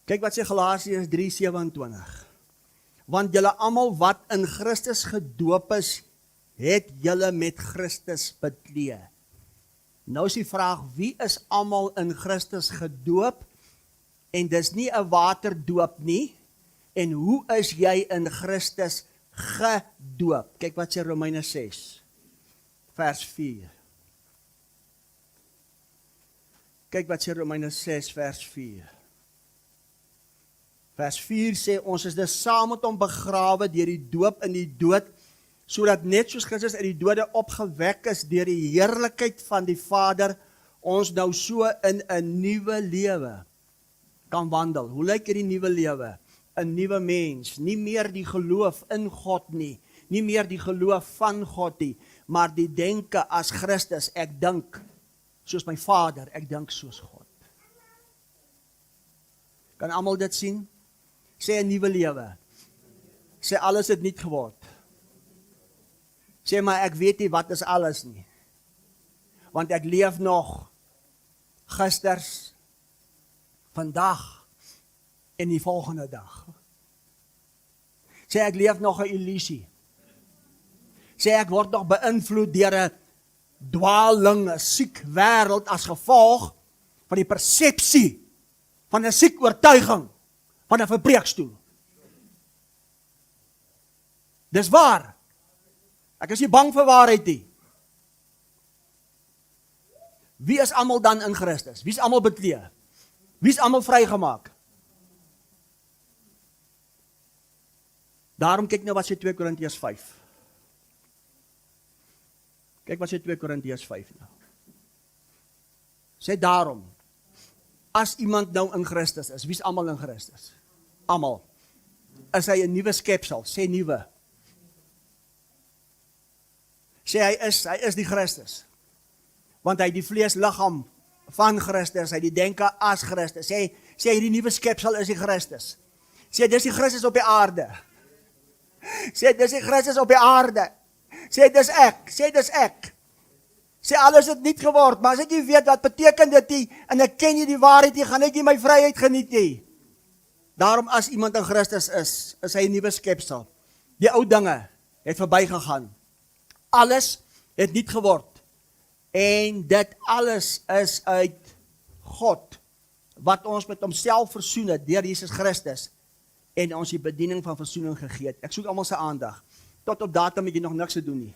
Speaker 1: Kyk wat sê Galasiërs 3:27. Want julle almal wat in Christus gedoop is, het julle met Christus beklee. Nou is die vraag, wie is almal in Christus gedoop? En dis nie 'n waterdoop nie. En hoe is jy in Christus gedoop? Kyk wat sê Romeine 6, vers 4. Kyk wat sê Romeine 6, vers 4. Vers 4 sê, ons is dus saam met hom begrawe deur die doop in die dood, sodat net soos Christus uit die dode opgewek is deur die heerlikheid van die Vader, ons nou so in 'n nuwe lewe kan wandel. Hoe lyk hierdie nuwe lewe? 'n Nuwe mens, nie meer die geloof in God nie, nie meer die geloof van God nie, maar die denke as Christus, ek dink soos my Vader, ek dink soos God. Kan almal dit sien? Sê 'n nuwe lewe. Sê alles het nuut geword. Sê maar ek weet nie wat is alles nie. Want ek leef nog gisters, vandag en die volgende dag. Sê ek leef nog 'n illusie. Sê ek word nog beïnvloed deur 'n dwaaling, 'n siek wêreld as gevolg van die persepsie van 'n siek oortuiging van 'n verpreekstoel. Dis waar. Ek is nie bang vir waarheid nie. Wie is almal dan in Christus? Wie is almal beklee? Wie is almal vrygemaak? Daarom kyk nou wat sê 2 Korintiërs 5. Kyk wat sê 2 Korintiërs 5 nou. Sê daarom, as iemand nou in Christus is, wie is almal in Christus? Almal. Is hy 'n nuwe skepsel? Sê nuwe. Sê hy is die Christus. Want hy die vleesliggaam van Christus, hy die denke as Christus. Sê hy die nuwe skepsel is die Christus. Sê dis die Christus op die aarde. Sê dis die Christus op die aarde. Sê dis ek. Sê dis ek. Sê alles het nuut geword, maar as ek nie weet wat beteken dit nie, en ek ken nie die waarheid nie, gaan ek nie my vryheid geniet nie. Daarom as iemand in Christus is hy 'n nuwe skepsel. Die ou dinge het verbygegaan. Alles het nuut geword. En dit alles is uit God, wat ons met homself versoen het, deur Jesus Christus, en ons die bediening van versoening gegee het. Ek soek almal se aandag. Tot op datum moet jy nog niks te doen nie.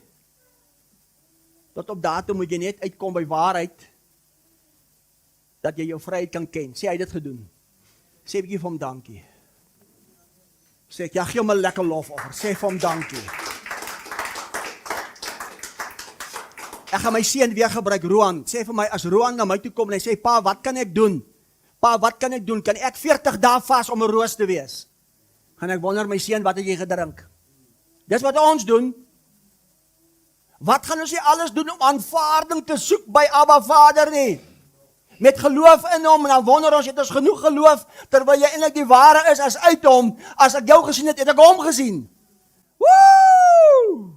Speaker 1: Tot op datum moet jy net uitkom by waarheid, dat jy jou vryheid kan ken. Sê hy dit gedoen. Sê bietjie vir hom dankie. Sê ek, ja, gee hom 'n lekker lofoffer. Sê vir hom dankie. Ek gaan my seun weer gebruik, Roan. Sê vir my, as Roan na my toe kom en hy sê, pa, wat kan ek doen? Pa, wat kan ek doen? Kan ek 40 dae vas om 'n roos te wees? Gaan ek wonder, my seun, wat het jy gedrink? Dis wat ons doen. Wat gaan ons nie alles doen om aanvaarding te soek by Abba Vader nie? Met geloof in hom, en dan wonder ons, het ons genoeg geloof, terwyl jy eintlik die ware is as uit hom. As ek jou gesien het, het ek hom gesien. Woe!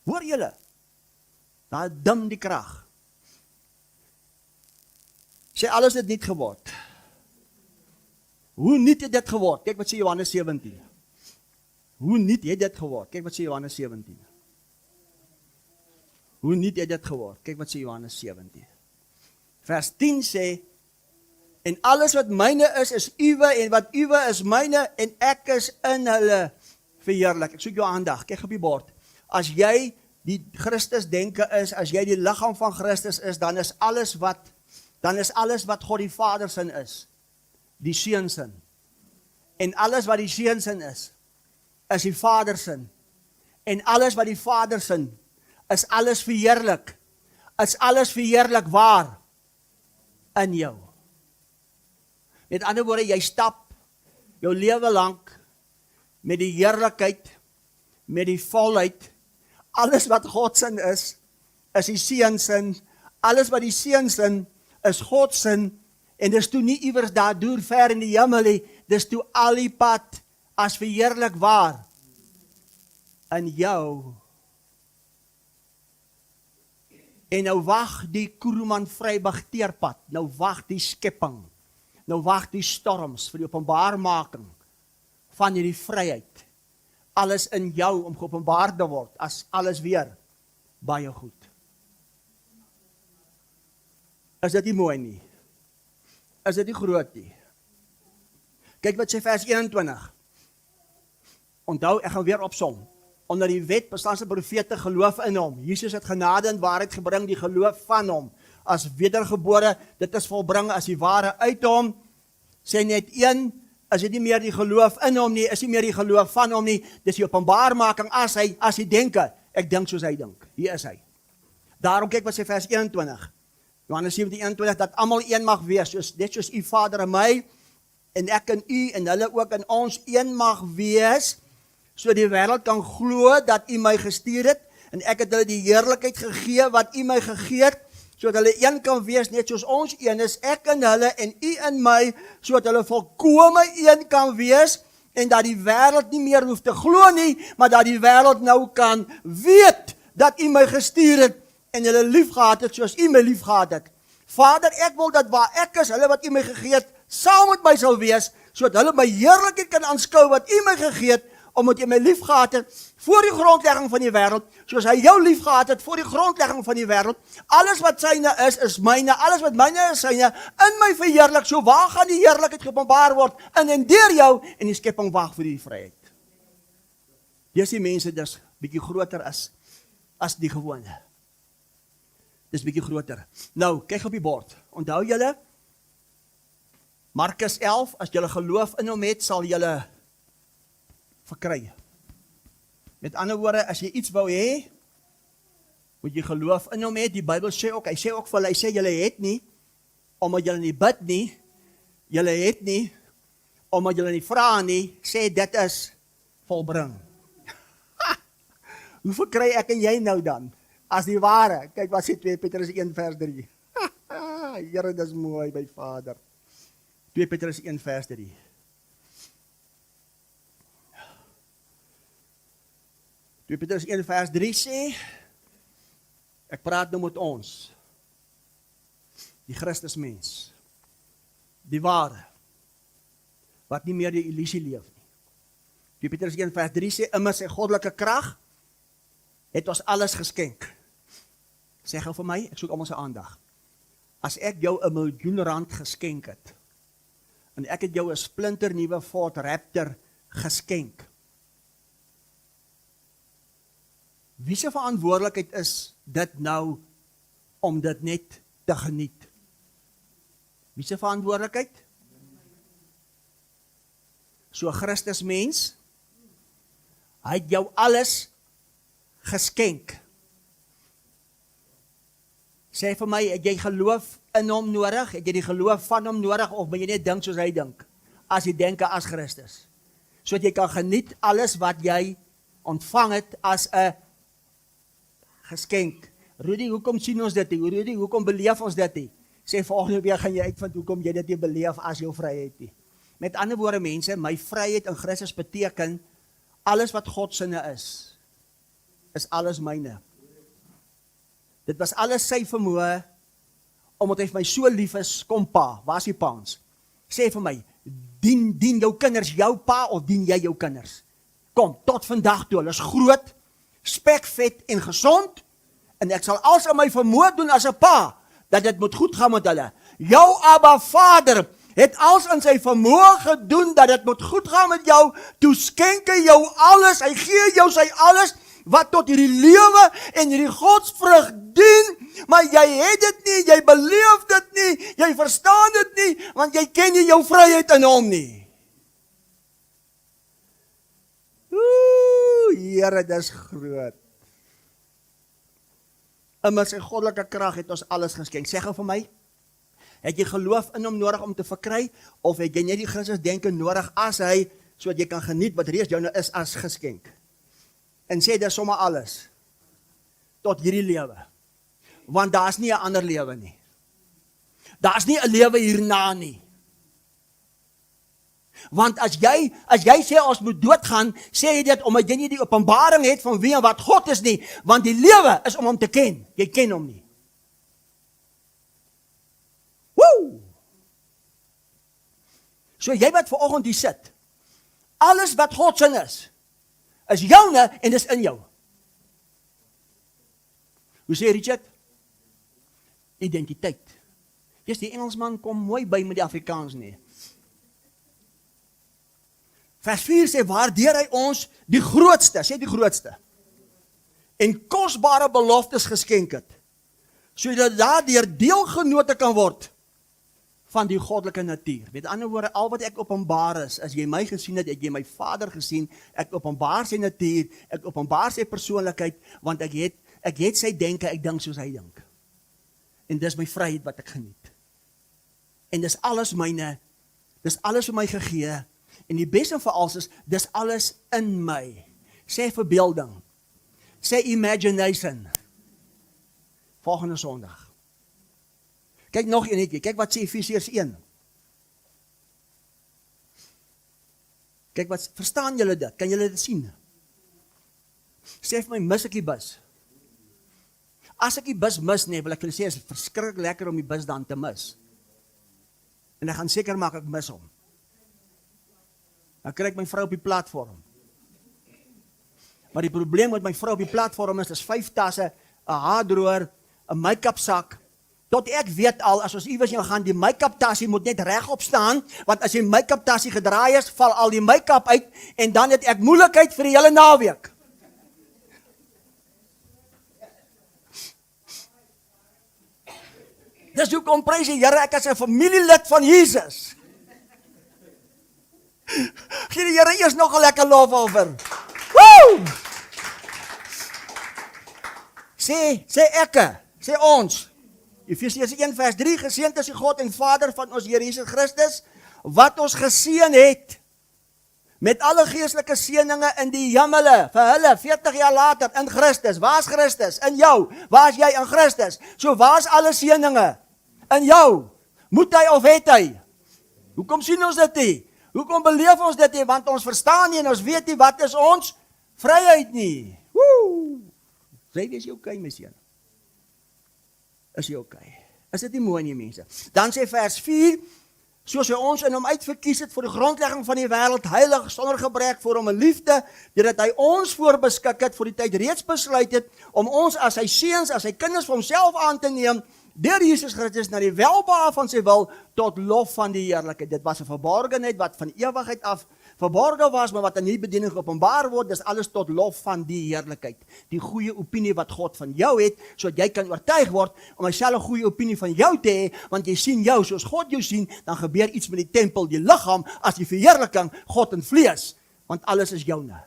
Speaker 1: Hoor julle? Daar dim die krag. Sê alles het nuut geword. Hoe nuut het dit geword? Kyk wat sê Johannes 17. Hoe nuut het dit geword? Kyk wat sê Johannes 17. Hoe nuut het dit geword? Kyk wat sê Johannes 17. Vers 10 sê, en alles wat myne is uwe, en wat uwe is myne, en ek is in hulle verheerlik. Ek soek jou aandag, kyk op die bord. As jy die Christus denke is, as jy die liggaam van Christus is, dan is alles wat God die Vader sin is, die Seun sin. En alles wat die Seun sin is die Vader sin. En alles wat die Vader sin, is alles verheerlik. Is alles verheerlik waar? In jou. Met ander woorde, jy stap jou lewe lank met die heerlikheid, met die volheid, alles wat God sin is die seun sin, alles wat die seun sin, is God sin, en dis toe nie iewers daar deur ver in die hemel nie, dis toe al die pad, as verheerlik waar, in jou. En nou wag die Kroeman Vryburg teerpad, nou wag die skepping, nou wag die storms vir die openbaarmaking van hierdie vryheid. Alles in jou om geopenbaar te word, as alles weer baie goed. Is dit nie mooi nie? Is dit nie groot nie? Kyk wat sê vers 21. Onthou, ek gaan weer opsom. Onder die wet bestaan se profete geloof in hom. Jesus het genade en waarheid gebring, die geloof van hom. As wedergebore, dit is volbring as die ware uit hom. Sê net een, is dit nie meer die geloof in hom nie, is nie meer die geloof van hom nie, dis die openbaarmaking as hy denke. Ek dink soos hy dink. Hier is hy. Daarom kyk wat sê vers 21. Johannes 17:21, dat almal een mag wees, net soos u Vader en my, en ek en u, en hulle ook in ons een mag wees, so die wêreld kan glo dat u my gestuur het, en ek het hulle die heerlikheid gegee wat u my gegee het, sodat hulle een kan wees, net soos ons een is, ek in hulle en u in my, sodat hulle volkome een kan wees, en dat die wêreld nie meer hoef te glo nie, maar dat die wêreld nou kan weet, dat u my gestuur het, en hulle lief gehad het, soos u my lief gehad het. Vader, ek wil dat waar ek is, hulle wat u my gegee het, saam met my sal wees, sodat hulle my heerlikheid kan aanskou wat u my gegee het, omdat jy my lief gehad het, voor die grondlegging van die wêreld, soos hy jou lief gehad het, voor die grondlegging van die wêreld, alles wat syne is myne, alles wat myne is syne, in my verheerlik, so waar gaan die heerlikheid geopenbaar word, in en deur jou, en die skepping wag vir die vryheid. Dis die mense, dis bietjie groter as die gewone. Dis bietjie groter. Nou, kyk op die bord, onthou julle, Markus 11, as julle geloof in hom het, sal julle verkry. Met ander woorde, as jy iets wou hê, moet jy geloof in hom hê. Die Bybel sê ook, hy sê ook vir hulle, hy sê julle het nie, omdat julle nie bid nie, julle het nie, omdat julle nie vra nie, sê dit is volbring. Hoe verkry ek en jy nou dan? As die ware, kyk wat sê 2 Petrus 1 vers 3. Here, dis mooi by Vader. 2 Petrus 1 vers 3. Petrus 1 vers 3 sê, ek praat nou met ons, die Christus mens, die ware, wat nie meer die illusie leef nie. Petrus 1 vers 3 sê, immers sy goddelike krag, het ons alles geskenk. Sê gou vir my, ek soek almal se aandag. As ek jou R1 miljoen geskenk het, en ek het jou 'n splinter nuwe Ford Raptor geskenk, wie se verantwoordelikheid is dit nou om dit net te geniet? Wie se verantwoordelikheid? So Christus mens, hy het jou alles geskenk. Sê vir my, het jy geloof in hom nodig? Het jy die geloof van hom nodig, of moet jy net dink soos hy dink? As jy denke as Christus. So dat jy kan geniet alles wat jy ontvang het as 'n geskenk. Rudy, hoekom sien ons dit nie? Rudy, hoekom beleef ons dit nie? Sê volgende week gaan jy uitvind hoekom jy dit nie beleef as jou vryheid nie. Met ander woorde mense, my vryheid in Christus beteken, alles wat God sinne is alles myne. Dit was alles sy vermoë, omdat hy vir my so lief is, kom pa, waar is die pa ons? Sê vir my, dien jou kinders jou pa, of dien jy jou kinders? Kom, tot vandag toe, hulle is groot, spekvet en gesond, en ek sal alles aan my vermoë doen as 'n pa, dat dit moet goed gaan met hulle. Jou Abba Vader het alles in sy vermoë gedoen, dat dit moet goed gaan met jou, toe skenk hy jou alles, hy gee jou sy alles, wat tot hierdie lewe en hierdie godsvrug dien, maar jy het dit nie, jy beleef dit nie, jy verstaan dit nie, want jy ken nie jou vryheid in hom nie. Here, dis groot. Immers sy goddelike krag het ons alles geskenk. Sê gou vir my, Het jy geloof in hom nodig om te verkry, of het jy net die Christus denke nodig as hy, sodat jy kan geniet wat reeds jou nou is as geskenk? En sê, dis sommer alles, tot hierdie lewe. Want daar is nie 'n ander lewe nie. Daar is nie 'n lewe hierna nie. Want as jy sê ons moet doodgaan, sê jy dit omdat jy nie die openbaring het van wie en wat God is nie, want die lewe is om hom te ken. Jy ken hom nie. Woe! So jy wat vanoggend hier sit, alles wat God se is joune en dis in jou. Hoe sê Richard? Identiteit. Dis die Engelsman kom mooi by met die Afrikaans nie. Vers 4 sê, waardeur hy ons die grootste, sê die grootste, en kosbare beloftes geskenk het, sodat daardeur deelgenote kan word van die goddelike natuur. Met ander woorde, al wat ek openbaar is, as jy my gesien het jy my Vader gesien, ek openbaar sy natuur, ek openbaar sy persoonlikheid, want ek het sy denke, ek dink soos hy dink. En dis my vryheid wat ek geniet. En dis alles myne, dis alles vir my gegee, en die beste van alles is, dis alles in my. Sê verbeelding, sê imagination. Volgende Sondag. Kyk nog eenetjie, kyk wat sê Efesiërs 1. Kyk wat, verstaan julle dit? Kan julle dit sien? Sê vir my, mis ek die bus? As ek die bus mis nie, wil ek vir julle sê, is verskriklik lekker om die bus dan te mis. En ek gaan seker maak ek mis hom. Dan kry ek my vrou op die platform. Maar die probleem met my vrou op die platform is 5 tasse, 'n haardroër, 'n make-up sak. Tot ek weet al, as ons iewers gaan, die make-up tasie moet net regop staan, want as die make-up tasie gedraai is, val al die make-up uit, en dan het ek moeilikheid vir die hele naweek. Dis hoekom prys die Here, ek as 'n familielid van Jesus. Gee die Here eers nog 'n lekker lofoffer. Woe! Sê ekke, sê ons. Efesiërs 1 vers 3, geseënd is die God en Vader van ons Here Jesus Christus, wat ons geseën het met alle geestelike seëninge in die hemele, vir hulle 40 jaar later in Christus. Waar is Christus? In jou. Waar is jy in Christus? So waar is alle seëninge? In jou. Moet hy of het hy? Hoekom sien ons dit nie? Hoekom beleef ons dit nie? Want ons verstaan nie en ons weet nie wat is ons vryheid nie. Woe! Sê, is jy okay, my seun? Is jy okay? Is dit nie mooi nie, mense? Dan sê vers 4, soos hy ons in hom uitverkies het vir die grondlegging van die wêreld, heilig, sonder gebrek, vir hom 'n liefde, deurdat hy ons voorbeskik het, vir die tyd reeds besluit het, om ons as sy seuns, as sy kinders vir homself aan te neem, deur Jesus Christus na die welbehae van sy wil, tot lof van die heerlikheid. Dit was 'n verborgenheid wat van ewigheid af verborgen was, maar wat in die bediening geopenbaar word, dis alles tot lof van die heerlikheid. Die goeie opinie wat God van jou het, sodat jy kan oortuig word, om dieselfde goeie opinie van jou te hê, want jy sien jou, soos God jou sien, dan gebeur iets met die tempel, die liggaam, as die verheerliking, God in vlees, want alles is joune.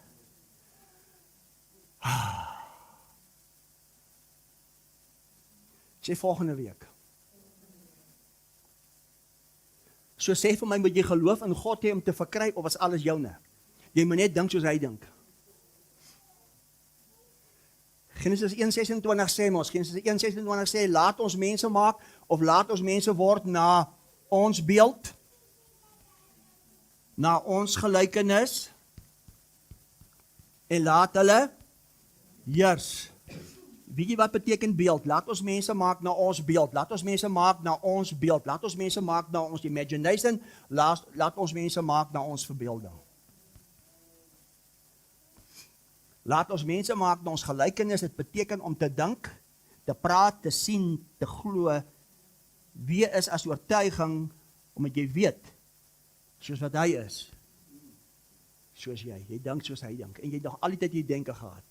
Speaker 1: Sê volgende week. So sê vir my, moet jy geloof in God hê om te verkry, of is alles joune? Jy moet net dink soos hy dink. Genesis 1:26 sê mos, Genesis 1:26 sê, laat ons mense maak, of laat ons mense word na ons beeld, na ons gelykenis, en laat hulle heers. Weet jy wat beteken beeld? Laat ons mense maak na ons beeld. Laat ons mense maak na ons beeld. Laat ons mense maak na ons imagination. Laat ons mense maak na ons verbeelding. Laat ons mense maak na ons gelykenis. Dit beteken om te dink, te praat, te sien, te glo. Wie is as oortuiging, omdat jy weet, soos wat hy is. Soos jy. Jy dink soos hy dink. En jy het nog al die tyd jy denke gehad.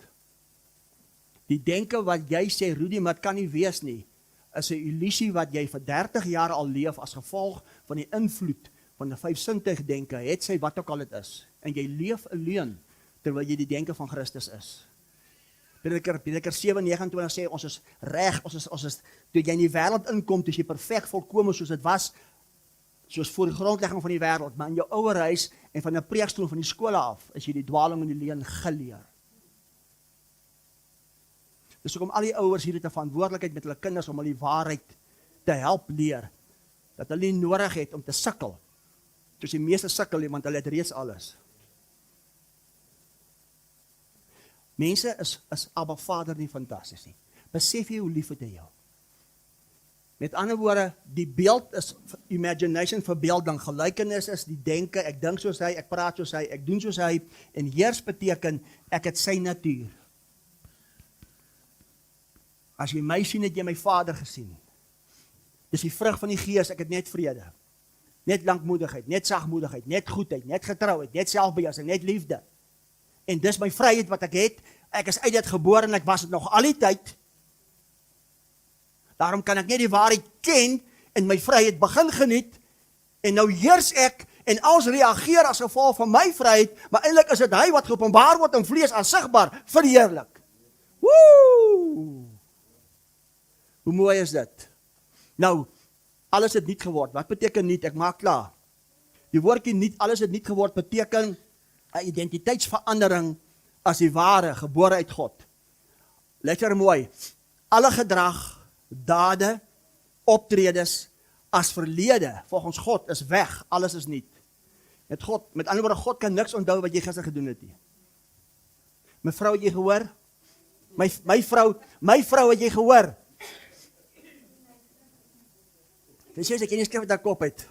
Speaker 1: Die denke wat jy sê, Rudy, maar het kan nie wees nie, is 'n illusie wat jy vir 30 jaar al leef as gevolg van die invloed van 'n vyfsintuig denke, het sy wat ook al dit is. En jy leef 'n leuen terwyl jy die denke van Christus is. Prediker 7:29 sê, ons is reg, ons is, toe jy in die wêreld inkom, toe jy perfek volkome soos dit was, soos voor die grondlegging van die wêreld, maar in jou ouerhuis en van 'n preekstoel van die skole af, is jy die dwaling en die leuen geleer. Dis hoekom al die ouers hier het 'n verantwoordelikheid met hulle kinders om hulle die waarheid te help leer, dat hulle nie nodig het om te sukkel, soos die meeste sukkel, want hulle het reeds alles. Mense is Abba Vader nie fantasties nie. Besef jy hoe lief het hy jou? Met ander woorde, die beeld is imagination, verbeelding, gelykenis is die denke, ek dink soos hy, ek praat soos hy, ek doen soos hy, en heers beteken, ek het sy natuur. As jy my sien, het jy my Vader gesien. Dis die vrug van die Gees, ek het net vrede, net lankmoedigheid, net sagmoedigheid, net goedheid, net getrouheid, net selfbeheersing, net liefde. En dis my vryheid wat ek het, ek is uit dit gebore en ek was dit nog al die tyd. Daarom kan ek net die waarheid ken en my vryheid begin geniet, en nou heers ek, en als reageer as gevolg van my vryheid, maar eintlik is dit hy wat geopenbaar word in vlees as sigbaar, verheerlik. Woe! Hoe mooi is dit? Nou, alles het nuut geword. Wat beteken nuut? Ek maak klaar. Die woordjie nuut, alles het nuut geword, beteken 'n identiteitsverandering as die ware, gebore uit God. Luister mooi. Alle gedrag, dade, optredes as verlede, volgens God, is weg. Alles is nuut. Met ander woorde, God kan niks onthou wat jy gister gedoen het nie. Mevrou, het jy gehoor? My vrou, het jy gehoor? Dis ek nie skryf met haar kop uit.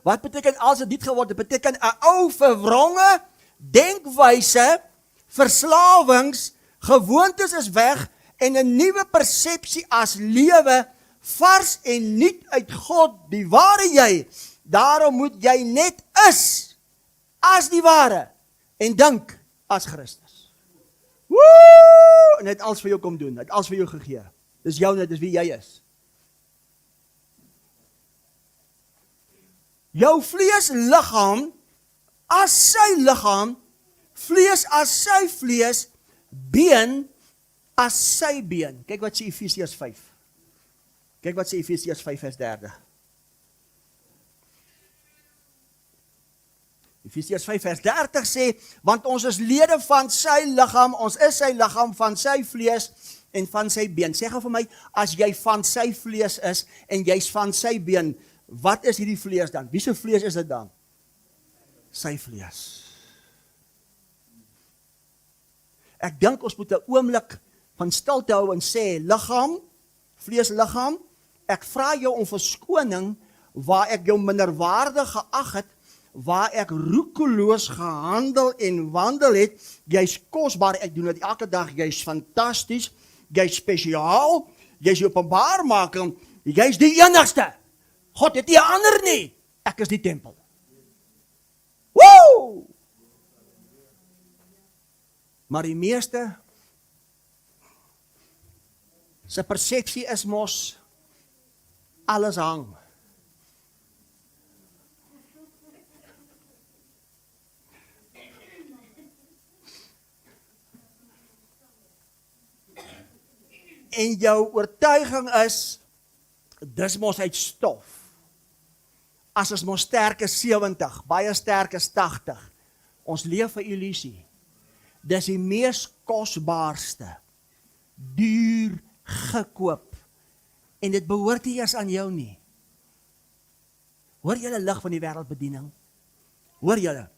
Speaker 1: Wat beteken als het niet geword? Dit beteken 'n ou verwronge denkwyse, verslawings, gewoontes is weg en 'n nuwe persepsie as lewe, vars en nuut uit God, die ware jy. Daarom moet jy net is as die ware en dink as Christus. Woe! En hy het alles vir jou kom doen, hy het alles vir jou gegee. Dis jou net, dis wie jy is. Jou vlees liggaam as sy liggaam, vlees as sy vlees, been as sy been. Kyk wat sê Efesiërs 5. Kyk wat sê Efesiërs 5 vers 30. Efesiërs 5 vers 30 sê, want ons is lede van sy liggaam, ons is sy liggaam van sy vlees en van sy been. Sê gou vir my, as jy van sy vlees is en jy's van sy been, wat is hierdie vlees dan? Wie se vlees is dit dan? Sy vlees. Ek dink ons moet 'n oomblik van stilte hou en sê, liggaam, vlees liggaam, ek vra jou om verskoning waar ek jou minderwaardig geag het, waar ek roekeloos gehandel en wandel het. Jy's kosbaar, ek doen dit elke dag, jy's fantasties, jy's spesiaal, jy's openbaarmaking, jy's die enigste. God het nie 'n ander nie. Ek is die tempel. Woe! Maar die meeste se persepsie is mos alles hang. En jou oortuiging is, dis mos uit stof. As ons mos sterk is 70, baie sterk is 80. Ons leef 'n illusie. Dis die mees kosbaarste, duur gekoop. En dit behoort nie eers aan jou nie. Hoor julle lig van die wêreldbediening? Hoor julle?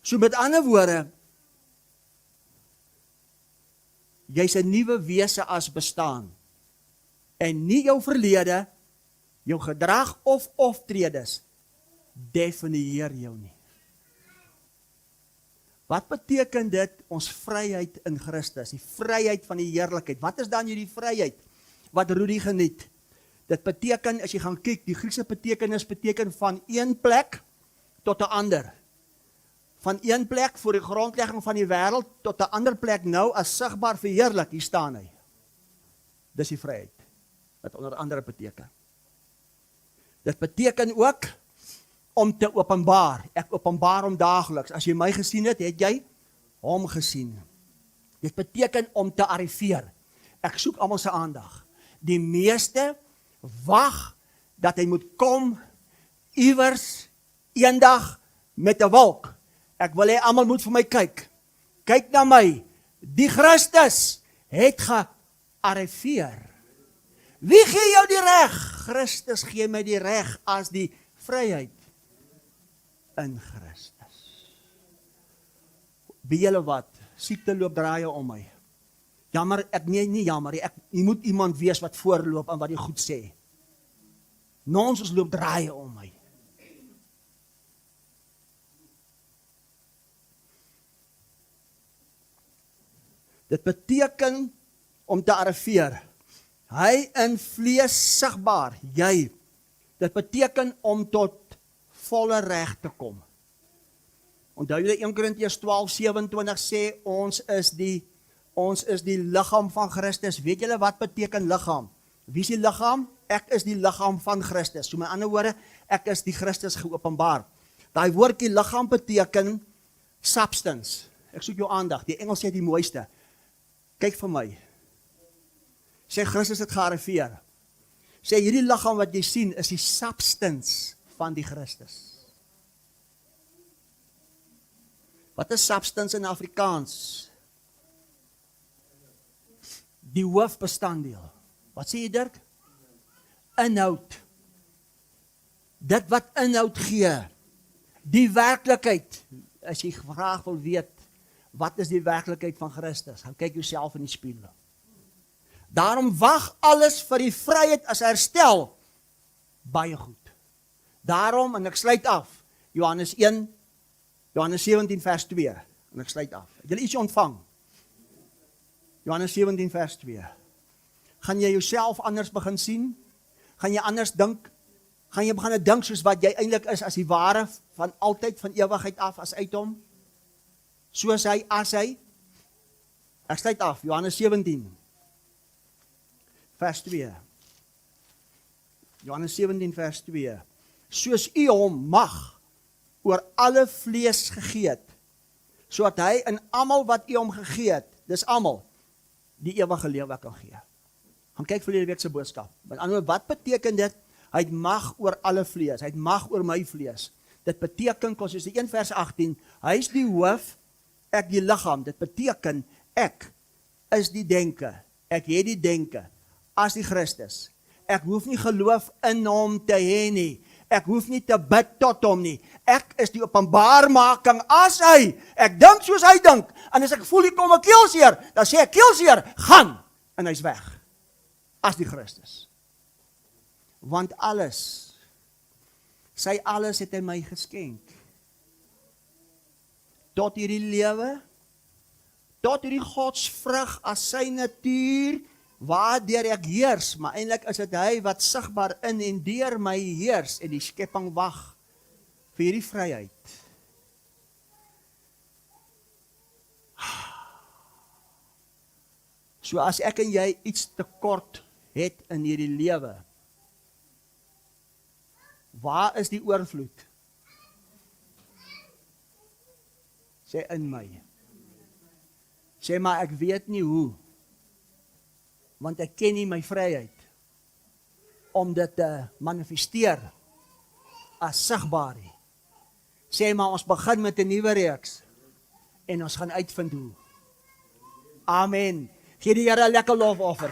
Speaker 1: So met ander woorde, jy's 'n nuwe wese as bestaan. En nie jou verlede, jou gedrag of optredes definieer jou nie. Wat beteken dit, ons vryheid in Christus, die vryheid van die heerlikheid? Wat is dan hierdie vryheid wat Rudy geniet? Dit beteken, as jy gaan kyk, die Griekse betekenis beteken van een plek tot 'n ander. Van een plek voor die grondlegging van die wêreld tot 'n ander plek nou as sigbaar verheerlik, hier staan hy. Dis die vryheid wat onder andere beteken. Dit beteken ook om te openbaar. Ek openbaar hom daagliks. As jy my gesien het, het jy hom gesien. Dit beteken om te arriveer. Ek soek almal se aandag. Die meeste wag dat hy moet kom iewers eendag met 'n wolk. Ek wil hê almal moet vir my kyk. Kyk na my. Die Christus het gearriveer. Wie gee jou die reg? Christus gee my die reg as die vryheid in Christus. Weet julle wat? Siekte loop draaie om my. Jammer, nie jammer, jy moet iemand wees wat voorloop en wat jy goed sê. Ons loop draaie om my. Dit beteken om te arriveer. Hy in vlees sigbaar, jy. Dit beteken om tot volle reg te kom. Onthou julle 1 Korintiërs 12:27 sê ons is die liggaam van Christus. Weet julle wat beteken liggaam? Wie is die liggaam? Ek is die liggaam van Christus. So met ander woorde, ek is die Christus geopenbaar. Daai woordjie liggaam beteken substance. Ek soek jou aandag. Die Engels sê die mooiste. Kyk vir my. Sê Christus het gearriveer. Sê hierdie liggaam wat jy sien is die substance van die Christus. Wat is substance in Afrikaans? Die hoofbestanddeel. Wat sê jy, Dirk? Inhoud. Dit wat inhoud gee. Die werklikheid. As jy graag wil weet, wat is die werklikheid van Christus? Gaan kyk jouself in die spieël. Daarom wag alles vir die vryheid as herstel. Baie goed. Daarom, en ek sluit af, Johannes 17 vers 2, en ek sluit af. Het julle iets ontvang? Johannes 17 vers 2. Gaan jy jouself anders begin sien? Gaan jy anders dink? Gaan jy begin dink soos wat jy eintlik is as die ware van altyd, van ewigheid af, as uit hom? Soos hy, as hy? Ek sluit af, Johannes 17 vers 2. Johannes 17 vers 2. Soos u hom mag oor alle vlees gegee het, sodat hy in almal wat u hom gegee het, dis almal, die ewige lewe kan gee. Gaan kyk verlede week se boodskap. Met ander woorde, wat beteken dit? Hy het mag oor alle vlees, hy het mag oor my vlees. Dit beteken, Kolossense 1 vers 18, hy is die hoof, ek die liggaam. Dit beteken, ek is die denke, ek het die denke, as die Christus. Ek hoef nie geloof in hom te hê nie. Ek hoef nie te bid tot hom nie. Ek is die openbaarmaking as hy. Ek dink soos hy dink. En as ek voel ek kom 'n keelseer, dan sê ek keelseer, gaan. En hy's weg. As die Christus. Want alles, sy alles het hy my geskenk. Tot hierdie lewe, tot hierdie godsvrug as sy natuur, waardeur ek heers, maar eintlik is dit hy wat sigbaar in en deur my heers, en die skepping wag vir hierdie vryheid. So as ek en jy iets tekort het in hierdie lewe, waar is die oorvloed? Sê in my. Sê maar ek weet nie hoe, want ek ken nie my vryheid om dit te manifesteer as sigbaar nie. Sê maar ons begin met 'n nuwe reeks en ons gaan uitvind hoe. Amen. Gee die Here 'n lekker lofoffer.